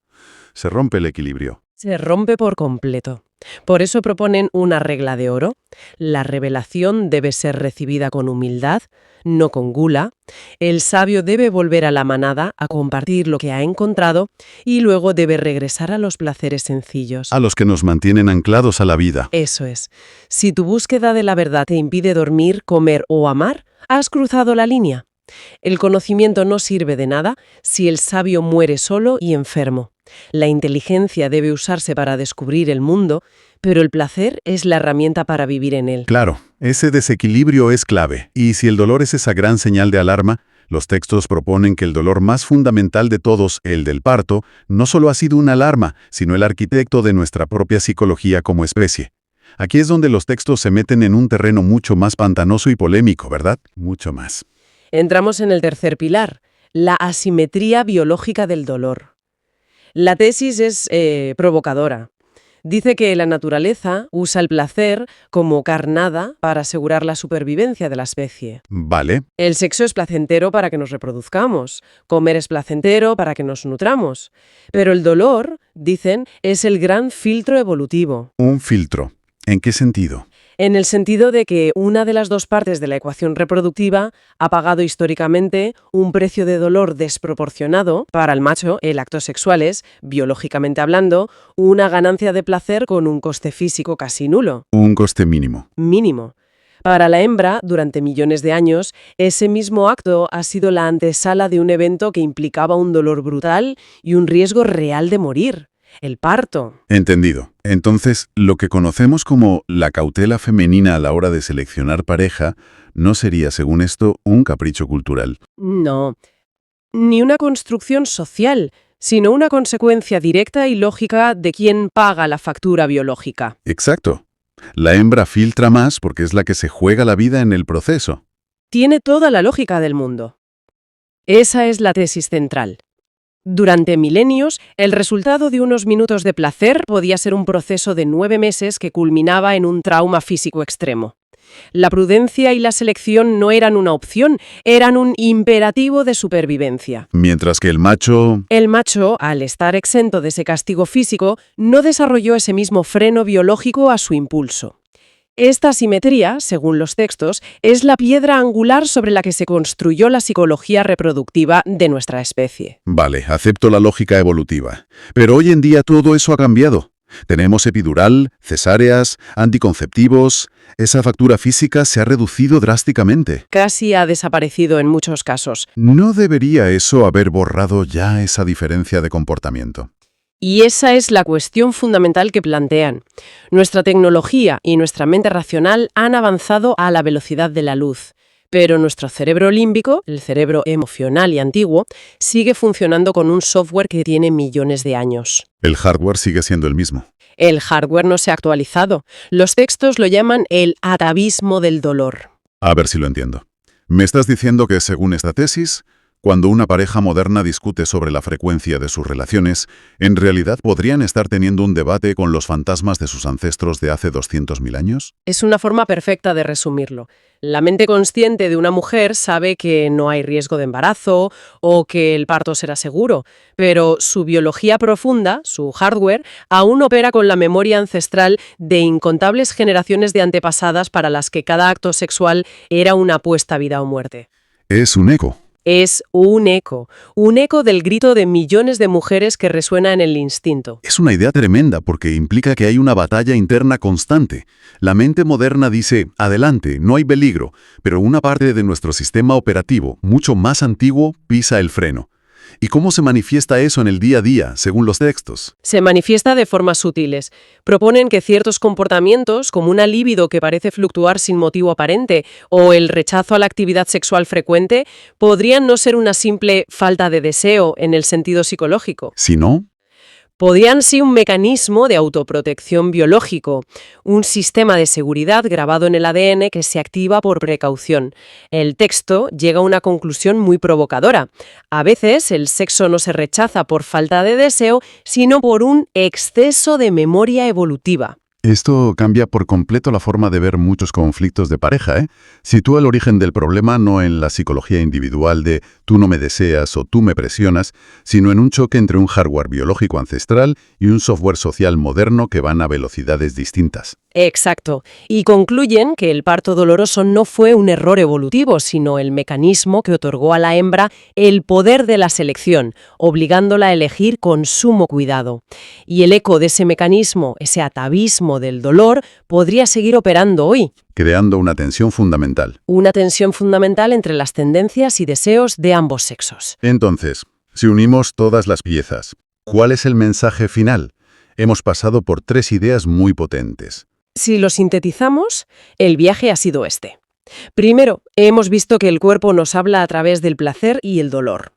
Se rompe el equilibrio. Se rompe por completo. Por eso proponen una regla de oro. La revelación debe ser recibida con humildad, no con gula. El sabio debe volver a la manada a compartir lo que ha encontrado y luego debe regresar a los placeres sencillos. A los que nos mantienen anclados a la vida. Eso es. Si tu búsqueda de la verdad te impide dormir, comer o amar, has cruzado la línea. El conocimiento no sirve de nada si el sabio muere solo y enfermo. La inteligencia debe usarse para descubrir el mundo, pero el placer es la herramienta para vivir en él. Claro, ese desequilibrio es clave. Y si el dolor es esa gran señal de alarma, los textos proponen que el dolor más fundamental de todos, el del parto, no solo ha sido una alarma, sino el arquitecto de nuestra propia psicología como especie. Aquí es donde los textos se meten en un terreno mucho más pantanoso y polémico, ¿verdad? Mucho más. Entramos en el tercer pilar, la asimetría biológica del dolor. La tesis es provocadora. Dice que la naturaleza usa el placer como carnada para asegurar la supervivencia de la especie. Vale. El sexo es placentero para que nos reproduzcamos, comer es placentero para que nos nutramos. Pero el dolor, dicen, es el gran filtro evolutivo. Un filtro. ¿En qué sentido? En el sentido de que una de las dos partes de la ecuación reproductiva ha pagado históricamente un precio de dolor desproporcionado. Para el macho, el acto sexual es, biológicamente hablando, una ganancia de placer con un coste físico casi nulo. Un coste mínimo. Mínimo. Para la hembra, durante millones de años, ese mismo acto ha sido la antesala de un evento que implicaba un dolor brutal y un riesgo real de morir. El parto. Entendido. Entonces, lo que conocemos como la cautela femenina a la hora de seleccionar pareja no sería, según esto, un capricho cultural. No. Ni una construcción social, sino una consecuencia directa y lógica de quién paga la factura biológica. Exacto. La hembra filtra más porque es la que se juega la vida en el proceso. Tiene toda la lógica del mundo. Esa es la tesis central. Durante milenios, el resultado de unos minutos de placer podía ser un proceso de 9 meses que culminaba en un trauma físico extremo. La prudencia y la selección no eran una opción, eran un imperativo de supervivencia. Mientras que el macho... El macho, al estar exento de ese castigo físico, no desarrolló ese mismo freno biológico a su impulso. Esta asimetría, según los textos, es la piedra angular sobre la que se construyó la psicología reproductiva de nuestra especie. Vale, acepto la lógica evolutiva. Pero hoy en día todo eso ha cambiado. Tenemos epidural, cesáreas, anticonceptivos. Esa factura física se ha reducido drásticamente. Casi ha desaparecido en muchos casos. ¿No debería eso haber borrado ya esa diferencia de comportamiento? Y esa es la cuestión fundamental que plantean. Nuestra tecnología y nuestra mente racional han avanzado a la velocidad de la luz, pero nuestro cerebro límbico, el cerebro emocional y antiguo, sigue funcionando con un software que tiene millones de años. El hardware sigue siendo el mismo. El hardware no se ha actualizado. Los textos lo llaman el atavismo del dolor. A ver si lo entiendo. Me estás diciendo que, según esta tesis, Cuando una pareja moderna discute sobre la frecuencia de sus relaciones, en realidad podrían estar teniendo un debate con los fantasmas de sus ancestros de hace 200.000 años. Es una forma perfecta de resumirlo. La mente consciente de una mujer sabe que no hay riesgo de embarazo o que el parto será seguro, pero su biología profunda, su hardware, aún opera con la memoria ancestral de incontables generaciones de antepasadas para las que cada acto sexual era una apuesta a vida o muerte. Es un eco. Es un eco del grito de millones de mujeres que resuena en el instinto. Es una idea tremenda porque implica que hay una batalla interna constante. La mente moderna dice, adelante, no hay peligro, pero una parte de nuestro sistema operativo, mucho más antiguo, pisa el freno. ¿Y cómo se manifiesta eso en el día a día, según los textos? Se manifiesta de formas sutiles. Proponen que ciertos comportamientos, como una libido que parece fluctuar sin motivo aparente o el rechazo a la actividad sexual frecuente, podrían no ser una simple falta de deseo en el sentido psicológico. Si no, Podrían ser un mecanismo de autoprotección biológico, un sistema de seguridad grabado en el ADN que se activa por precaución. El texto llega a una conclusión muy provocadora. A veces el sexo no se rechaza por falta de deseo, sino por un exceso de memoria evolutiva. esto cambia por completo la forma de ver muchos conflictos de pareja, ¿eh? Sitúa el origen del problema no en la psicología individual de tú no me deseas o tú me presionas, sino en un choque entre un hardware biológico ancestral y un software social moderno que van a velocidades distintas. Exacto. Y concluyen que el parto doloroso no fue un error evolutivo, sino el mecanismo que otorgó a la hembra el poder de la selección, obligándola a elegir con sumo cuidado. Y el eco de ese mecanismo, ese atavismo del dolor, podría seguir operando hoy. Creando una tensión fundamental. Una tensión fundamental entre las tendencias y deseos de ambos sexos. Entonces, si unimos todas las piezas, ¿cuál es el mensaje final? Hemos pasado por 3 ideas muy potentes. Si lo sintetizamos, el viaje ha sido este. Primero, hemos visto que el cuerpo nos habla a través del placer y el dolor.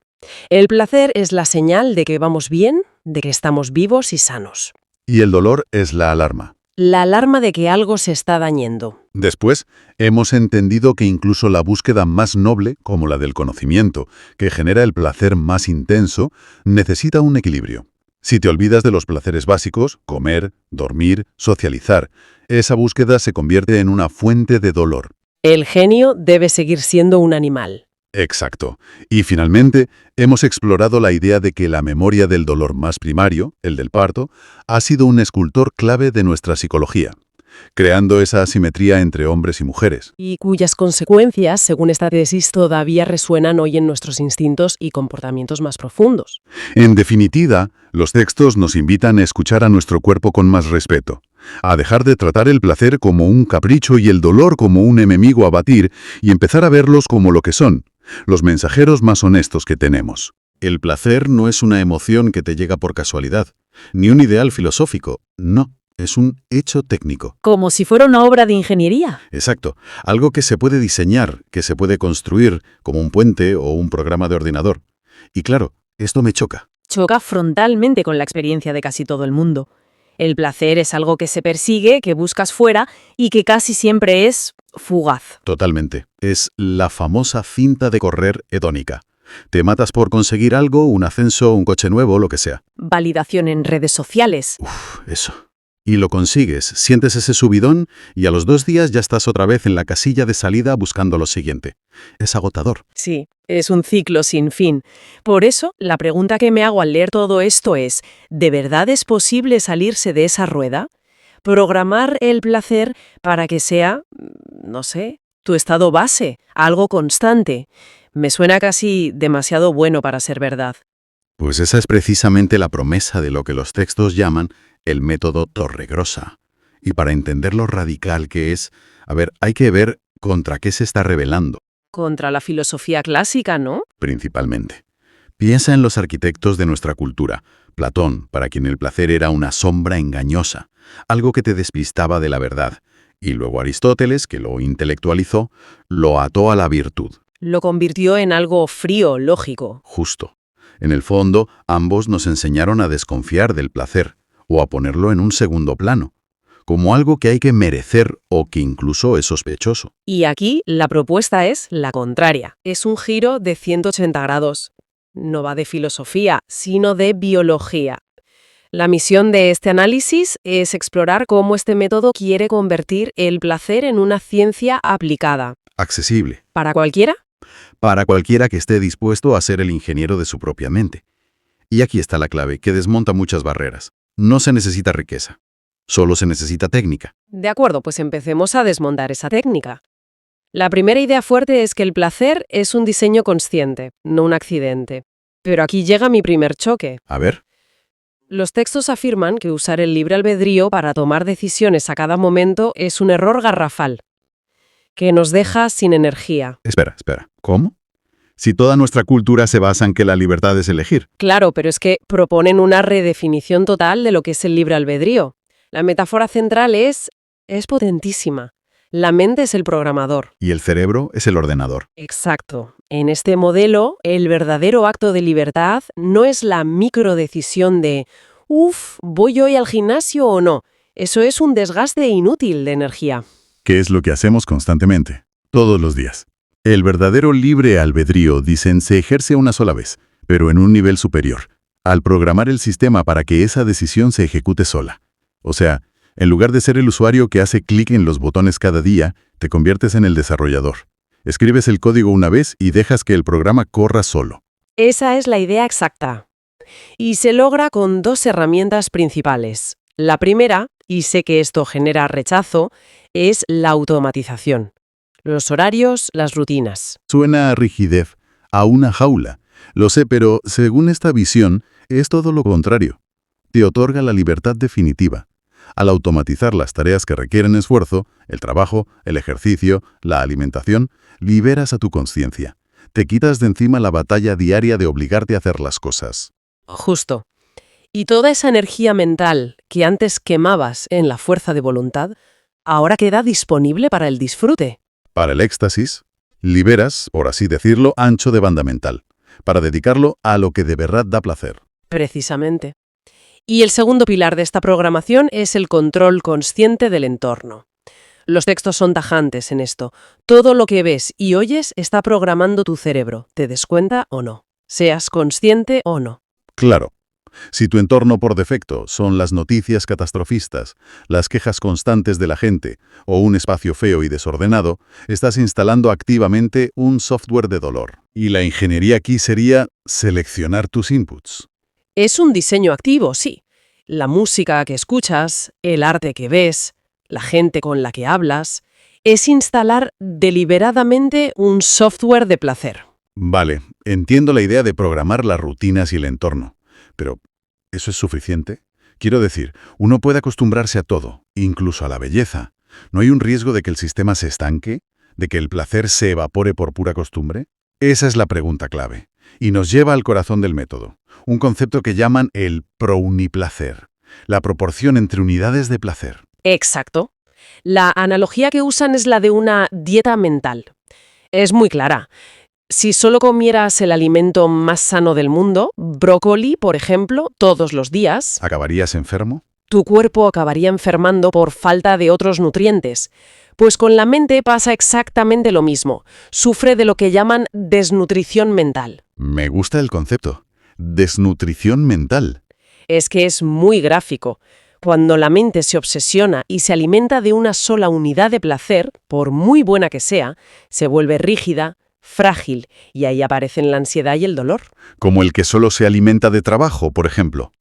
El placer es la señal de que vamos bien, de que estamos vivos y sanos. Y el dolor es la alarma. La alarma de que algo se está dañando. Después, hemos entendido que incluso la búsqueda más noble, como la del conocimiento, que genera el placer más intenso, necesita un equilibrio. Si te olvidas de los placeres básicos, comer, dormir, socializar, esa búsqueda se convierte en una fuente de dolor. El genio debe seguir siendo un animal. Exacto. Y finalmente, hemos explorado la idea de que la memoria del dolor más primario, el del parto, ha sido un escultor clave de nuestra psicología, creando esa asimetría entre hombres y mujeres. Y cuyas consecuencias, según esta tesis, todavía resuenan hoy en nuestros instintos y comportamientos más profundos. En definitiva, los textos nos invitan a escuchar a nuestro cuerpo con más respeto, a dejar de tratar el placer como un capricho y el dolor como un enemigo a batir y empezar a verlos como lo que son, los mensajeros más honestos que tenemos. El placer no es una emoción que te llega por casualidad, ni un ideal filosófico, no. Es un hecho técnico. Como si fuera una obra de ingeniería. Exacto. Algo que se puede diseñar, que se puede construir, como un puente o un programa de ordenador. Y claro, esto me choca. Choca frontalmente con la experiencia de casi todo el mundo. El placer es algo que se persigue, que buscas fuera y que casi siempre es fugaz. Totalmente. Es la famosa cinta de correr hedónica. Te matas por conseguir algo, un ascenso, un coche nuevo, lo que sea. Validación en redes sociales. Eso. Y lo consigues, sientes ese subidón y a los 2 días ya estás otra vez en la casilla de salida buscando lo siguiente. Es agotador. Sí, es un ciclo sin fin. Por eso, la pregunta que me hago al leer todo esto es, ¿de verdad es posible salirse de esa rueda? Programar el placer para que sea, no sé, tu estado base, algo constante. Me suena casi demasiado bueno para ser verdad. Pues esa es precisamente la promesa de lo que los textos llaman el método Torregrossa. Y para entender lo radical que es, hay que ver contra qué se está rebelando. Contra la filosofía clásica, ¿no? Principalmente. Piensa en los arquitectos de nuestra cultura. Platón, para quien el placer era una sombra engañosa, algo que te despistaba de la verdad. Y luego Aristóteles, que lo intelectualizó, lo ató a la virtud. Lo convirtió en algo frío, lógico. Justo. En el fondo, ambos nos enseñaron a desconfiar del placer, o a ponerlo en un segundo plano. como algo que hay que merecer o que incluso es sospechoso. Y aquí la propuesta es la contraria. Es un giro de 180 grados. No va de filosofía, sino de biología. La misión de este análisis es explorar cómo este método quiere convertir el placer en una ciencia aplicada. Accesible. ¿Para cualquiera? Para cualquiera que esté dispuesto a ser el ingeniero de su propia mente. Y aquí está la clave, que desmonta muchas barreras. No se necesita riqueza. Solo se necesita técnica. De acuerdo, pues empecemos a desmontar esa técnica. La primera idea fuerte es que el placer es un diseño consciente, no un accidente. Pero aquí llega mi primer choque. A ver. Los textos afirman que usar el libre albedrío para tomar decisiones a cada momento es un error garrafal, que nos deja sin energía. Espera. ¿Cómo? Si toda nuestra cultura se basa en que la libertad es elegir. Claro, pero es que proponen una redefinición total de lo que es el libre albedrío. La metáfora central es potentísima. La mente es el programador. Y el cerebro es el ordenador. Exacto. En este modelo, el verdadero acto de libertad no es la microdecisión de ¿voy hoy al gimnasio o no? Eso es un desgaste inútil de energía. ¿Qué es lo que hacemos constantemente? Todos los días. El verdadero libre albedrío, dicen, se ejerce una sola vez, pero en un nivel superior, al programar el sistema para que esa decisión se ejecute sola. O sea, en lugar de ser el usuario que hace clic en los botones cada día, te conviertes en el desarrollador. Escribes el código una vez y dejas que el programa corra solo. Esa es la idea exacta. Y se logra con dos herramientas principales. La primera, y sé que esto genera rechazo, es la automatización. Los horarios, las rutinas. Suena a rigidez, a una jaula. Lo sé, pero según esta visión, es todo lo contrario. Te otorga la libertad definitiva. Al automatizar las tareas que requieren esfuerzo, el trabajo, el ejercicio, la alimentación, liberas a tu conciencia. Te quitas de encima la batalla diaria de obligarte a hacer las cosas. Justo. Y toda esa energía mental que antes quemabas en la fuerza de voluntad, ahora queda disponible para el disfrute. Para el éxtasis, liberas, por así decirlo, ancho de banda mental, para dedicarlo a lo que de verdad da placer. Precisamente. Y el segundo pilar de esta programación es el control consciente del entorno. Los textos son tajantes en esto. Todo lo que ves y oyes está programando tu cerebro, te des cuenta o no, seas consciente o no. Claro. Si tu entorno por defecto son las noticias catastrofistas, las quejas constantes de la gente o un espacio feo y desordenado, estás instalando activamente un software de dolor. Y la ingeniería aquí sería seleccionar tus inputs. Es un diseño activo, sí. La música que escuchas, el arte que ves, la gente con la que hablas, es instalar deliberadamente un software de placer. Vale, entiendo la idea de programar las rutinas y el entorno. Pero, ¿eso es suficiente? Quiero decir, uno puede acostumbrarse a todo, incluso a la belleza. ¿No hay un riesgo de que el sistema se estanque? ¿De que el placer se evapore por pura costumbre? Esa es la pregunta clave. Y nos lleva al corazón del método. Un concepto que llaman el prouniplacer. La proporción entre unidades de placer. Exacto. La analogía que usan es la de una dieta mental. Es muy clara. Si solo comieras el alimento más sano del mundo, brócoli, por ejemplo, todos los días, ¿Acabarías enfermo? tu cuerpo acabaría enfermando por falta de otros nutrientes. Pues con la mente pasa exactamente lo mismo. Sufre de lo que llaman desnutrición mental. Me gusta el concepto. Desnutrición mental. Es que es muy gráfico. Cuando la mente se obsesiona y se alimenta de una sola unidad de placer, por muy buena que sea, se vuelve rígida, frágil, y ahí aparecen la ansiedad y el dolor. Como el que solo se alimenta de trabajo, por ejemplo.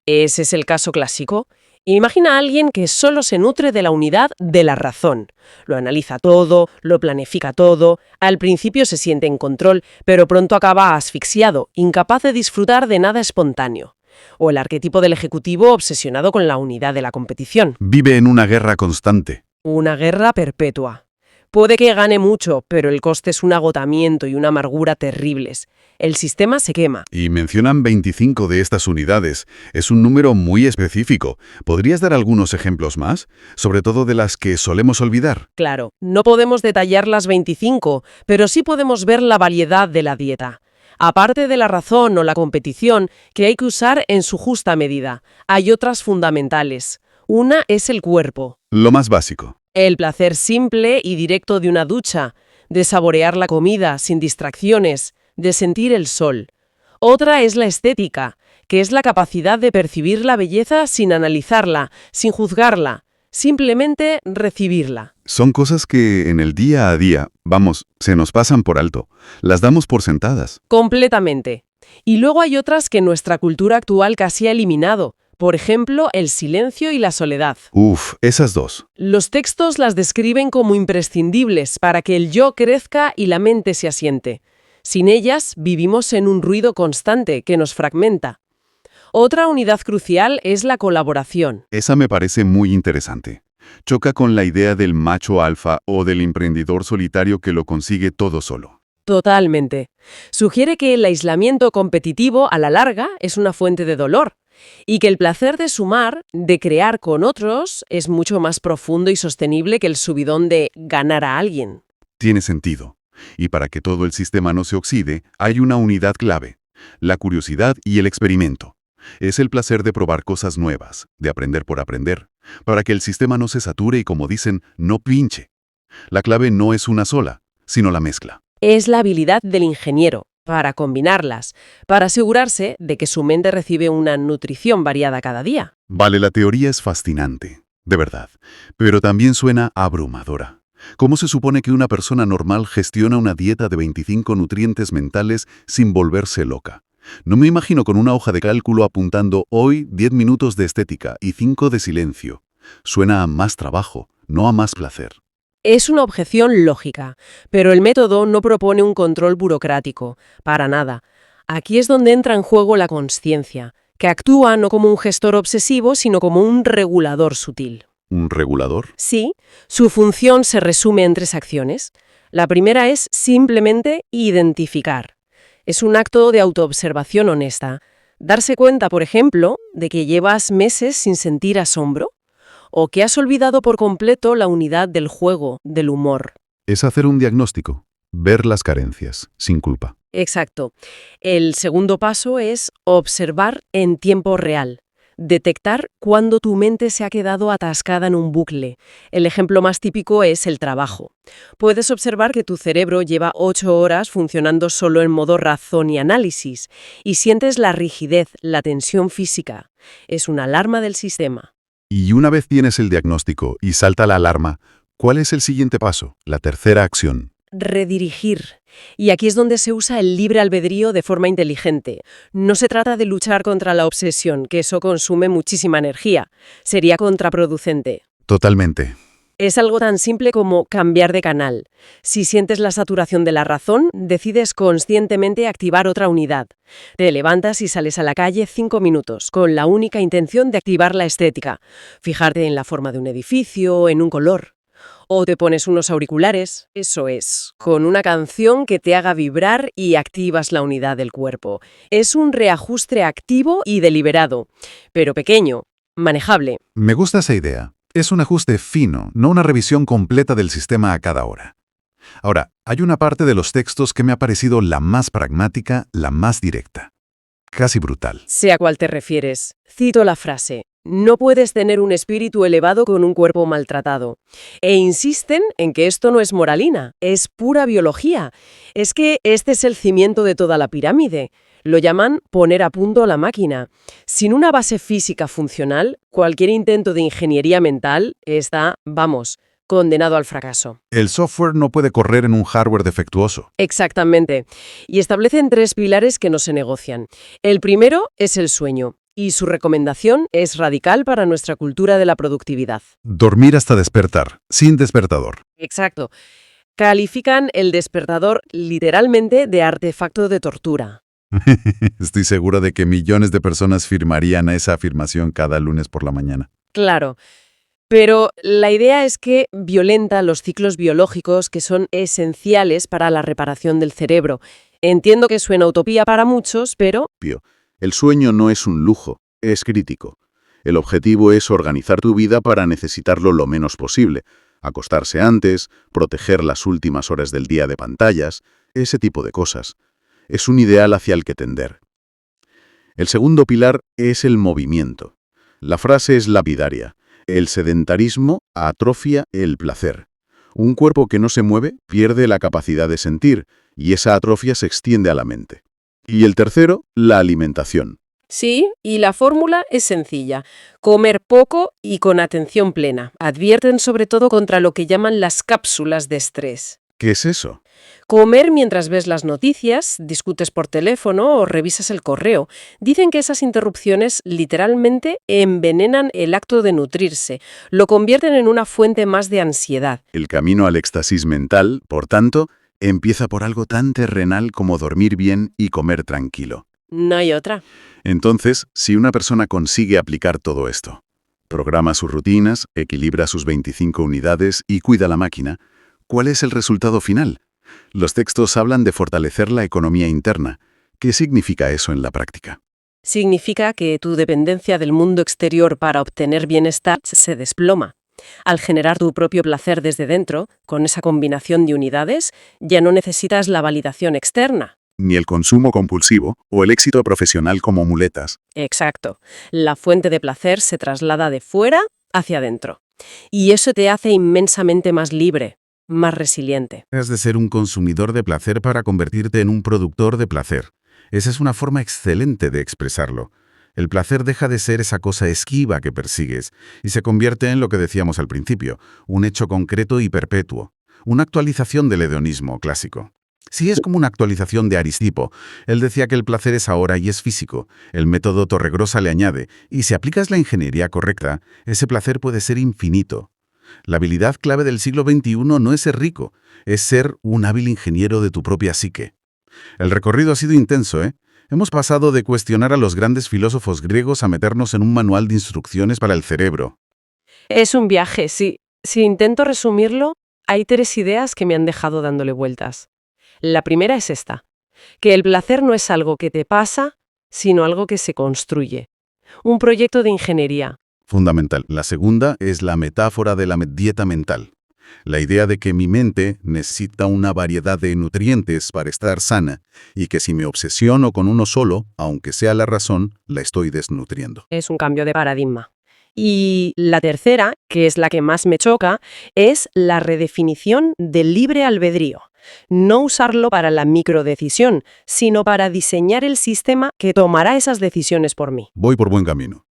Ese es el caso clásico. Imagina a alguien que solo se nutre de la unidad de la razón. Lo analiza todo, lo planifica todo, al principio se siente en control, pero pronto acaba asfixiado, incapaz de disfrutar de nada espontáneo. O el arquetipo del ejecutivo obsesionado con la unidad de la competición. Vive en una guerra constante. Una guerra perpetua. Puede que gane mucho, pero el coste es un agotamiento y una amargura terribles. El sistema se quema. Y mencionan 25 de estas unidades. Es un número muy específico. ¿Podrías dar algunos ejemplos más? Sobre todo de las que solemos olvidar. Claro, no podemos detallar las 25, pero sí podemos ver la variedad de la dieta. Aparte de la razón o la competición, que hay que usar en su justa medida, hay otras fundamentales. Una es el cuerpo. Lo más básico. El placer simple y directo de una ducha, de saborear la comida sin distracciones, de sentir el sol. Otra es la estética, que es la capacidad de percibir la belleza sin analizarla, sin juzgarla, simplemente recibirla. Son cosas que en el día a día, vamos, se nos pasan por alto. Las damos por sentadas. Completamente. Y luego hay otras que nuestra cultura actual casi ha eliminado. Por ejemplo, el silencio y la soledad. Uf, esas dos. Los textos las describen como imprescindibles para que el yo crezca y la mente se asiente. Sin ellas, vivimos en un ruido constante que nos fragmenta. Otra unidad crucial es la colaboración. Esa me parece muy interesante. Choca con la idea del macho alfa o del emprendedor solitario que lo consigue todo solo. Totalmente. Sugiere que el aislamiento competitivo a la larga es una fuente de dolor y que el placer de sumar, de crear con otros, es mucho más profundo y sostenible que el subidón de ganar a alguien. Tiene sentido. Y para que todo el sistema no se oxide, hay una unidad clave: la curiosidad y el experimento. Es el placer de probar cosas nuevas, de aprender por aprender, para que el sistema no se sature y, como dicen, no pinche. La clave no es una sola, sino la mezcla. Es la habilidad del ingeniero para combinarlas, para asegurarse de que su mente recibe una nutrición variada cada día. Vale, la teoría es fascinante, de verdad, pero también suena abrumadora. ¿Cómo se supone que una persona normal gestiona una dieta de 25 nutrientes mentales sin volverse loca? No me imagino con una hoja de cálculo apuntando hoy 10 minutos de estética y 5 de silencio. Suena a más trabajo, no a más placer. Es una objeción lógica, pero el método no propone un control burocrático, para nada. Aquí es donde entra en juego la consciencia, que actúa no como un gestor obsesivo, sino como un regulador sutil. ¿Un regulador? Sí, su función se resume en 3 acciones. La primera es simplemente identificar. Es un acto de autoobservación honesta. Darse cuenta, por ejemplo, de que llevas meses sin sentir asombro o que has olvidado por completo la unidad del juego, del humor. Es hacer un diagnóstico, ver las carencias, sin culpa. Exacto. El segundo paso es observar en tiempo real. Detectar cuando tu mente se ha quedado atascada en un bucle. El ejemplo más típico es el trabajo. Puedes observar que tu cerebro lleva 8 horas funcionando solo en modo razón y análisis, y sientes la rigidez, la tensión física. Es una alarma del sistema. Y una vez tienes el diagnóstico y salta la alarma, ¿cuál es el siguiente paso? La tercera acción. Redirigir. Y aquí es donde se usa el libre albedrío de forma inteligente. No se trata de luchar contra la obsesión, que eso consume muchísima energía. Sería contraproducente. Totalmente. Es algo tan simple como cambiar de canal. Si sientes la saturación de la razón, decides conscientemente activar otra unidad. Te levantas y sales a la calle 5 minutos, con la única intención de activar la estética. Fijarte en la forma de un edificio, en un color. O te pones unos auriculares, eso es, con una canción que te haga vibrar y activas la unidad del cuerpo. Es un reajuste activo y deliberado, pero pequeño, manejable. Me gusta esa idea. Es un ajuste fino, no una revisión completa del sistema a cada hora. Ahora, hay una parte de los textos que me ha parecido la más pragmática, la más directa. Casi brutal. Sé a cuál te refieres. Cito la frase: no puedes tener un espíritu elevado con un cuerpo maltratado. E insisten en que esto no es moralina, es pura biología. Es que este es el cimiento de toda la pirámide. Lo llaman poner a punto la máquina. Sin una base física funcional, cualquier intento de ingeniería mental está, vamos, condenado al fracaso. El software no puede correr en un hardware defectuoso. Exactamente. Y establecen 3 pilares que no se negocian. El primero es el sueño. Y su recomendación es radical para nuestra cultura de la productividad. Dormir hasta despertar, sin despertador. Exacto. Califican el despertador literalmente de artefacto de tortura. Estoy segura de que millones de personas firmarían esa afirmación cada lunes por la mañana. Claro. Pero la idea es que violenta los ciclos biológicos que son esenciales para la reparación del cerebro. Entiendo que suena utopía para muchos, pero... El sueño no es un lujo, es crítico. El objetivo es organizar tu vida para necesitarlo lo menos posible. Acostarse antes, proteger las últimas horas del día de pantallas, ese tipo de cosas. Es un ideal hacia el que tender. El segundo pilar es el movimiento. La frase es lapidaria. El sedentarismo atrofia el placer. Un cuerpo que no se mueve pierde la capacidad de sentir, y esa atrofia se extiende a la mente. Y el tercero, la alimentación. Sí, y la fórmula es sencilla. Comer poco y con atención plena. Advierten sobre todo contra lo que llaman las cápsulas de estrés. ¿Qué es eso? Comer mientras ves las noticias, discutes por teléfono o revisas el correo. Dicen que esas interrupciones literalmente envenenan el acto de nutrirse, lo convierten en una fuente más de ansiedad. El camino al éxtasis mental, por tanto, empieza por algo tan terrenal como dormir bien y comer tranquilo. No hay otra. Entonces, si una persona consigue aplicar todo esto, programa sus rutinas, equilibra sus 25 unidades y cuida la máquina, ¿cuál es el resultado final? Los textos hablan de fortalecer la economía interna. ¿Qué significa eso en la práctica? Significa que tu dependencia del mundo exterior para obtener bienestar se desploma. Al generar tu propio placer desde dentro, con esa combinación de unidades, ya no necesitas la validación externa. Ni el consumo compulsivo o el éxito profesional como muletas. Exacto. La fuente de placer se traslada de fuera hacia adentro. Y eso te hace inmensamente más libre, más resiliente. Has de ser un consumidor de placer para convertirte en un productor de placer. Esa es una forma excelente de expresarlo. El placer deja de ser esa cosa esquiva que persigues y se convierte en lo que decíamos al principio, un hecho concreto y perpetuo, una actualización del hedonismo clásico. Sí, es como una actualización de Aristipo. Él decía que el placer es ahora y es físico. El método Torregrosa le añade, y si aplicas la ingeniería correcta, ese placer puede ser infinito. La habilidad clave del siglo XXI no es ser rico, es ser un hábil ingeniero de tu propia psique. El recorrido ha sido intenso, ¿eh? Hemos pasado de cuestionar a los grandes filósofos griegos a meternos en un manual de instrucciones para el cerebro. Es un viaje, sí. Si intento resumirlo, hay 3 ideas que me han dejado dándole vueltas. La primera es esta, que el placer no es algo que te pasa, sino algo que se construye. Un proyecto de ingeniería. Fundamental. La segunda es la metáfora de la dieta mental. La idea de que mi mente necesita una variedad de nutrientes para estar sana y que si me obsesiono con uno solo, aunque sea la razón, la estoy desnutriendo. Es un cambio de paradigma. Y la tercera, que es la que más me choca, es la redefinición del libre albedrío. No usarlo para la microdecisión, sino para diseñar el sistema que tomará esas decisiones por mí. Voy por buen camino.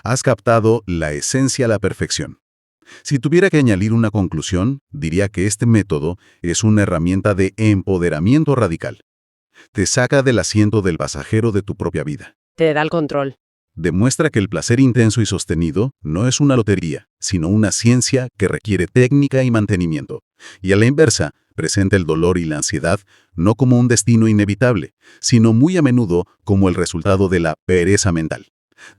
Has captado la esencia a la perfección. Si tuviera que añadir una conclusión, diría que este método es una herramienta de empoderamiento radical. Te saca del asiento del pasajero de tu propia vida. Te da el control. Demuestra que el placer intenso y sostenido no es una lotería, sino una ciencia que requiere técnica y mantenimiento. Y a la inversa, presenta el dolor y la ansiedad no como un destino inevitable, sino muy a menudo como el resultado de la pereza mental,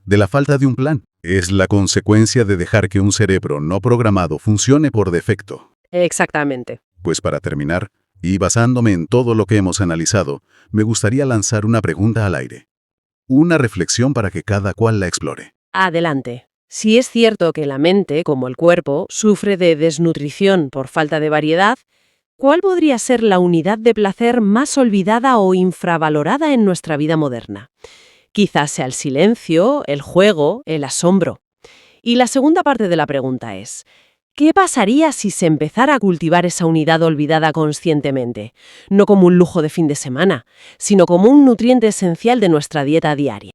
de la falta de un plan. Es la consecuencia de dejar que un cerebro no programado funcione por defecto. Exactamente. Pues para terminar, y basándome en todo lo que hemos analizado, me gustaría lanzar una pregunta al aire. Una reflexión para que cada cual la explore. Adelante. Si es cierto que la mente, como el cuerpo, sufre de desnutrición por falta de variedad, ¿cuál podría ser la unidad de placer más olvidada o infravalorada en nuestra vida moderna? Quizás sea el silencio, el juego, el asombro. Y la segunda parte de la pregunta es, ¿qué pasaría si se empezara a cultivar esa unidad olvidada conscientemente? No como un lujo de fin de semana, sino como un nutriente esencial de nuestra dieta diaria.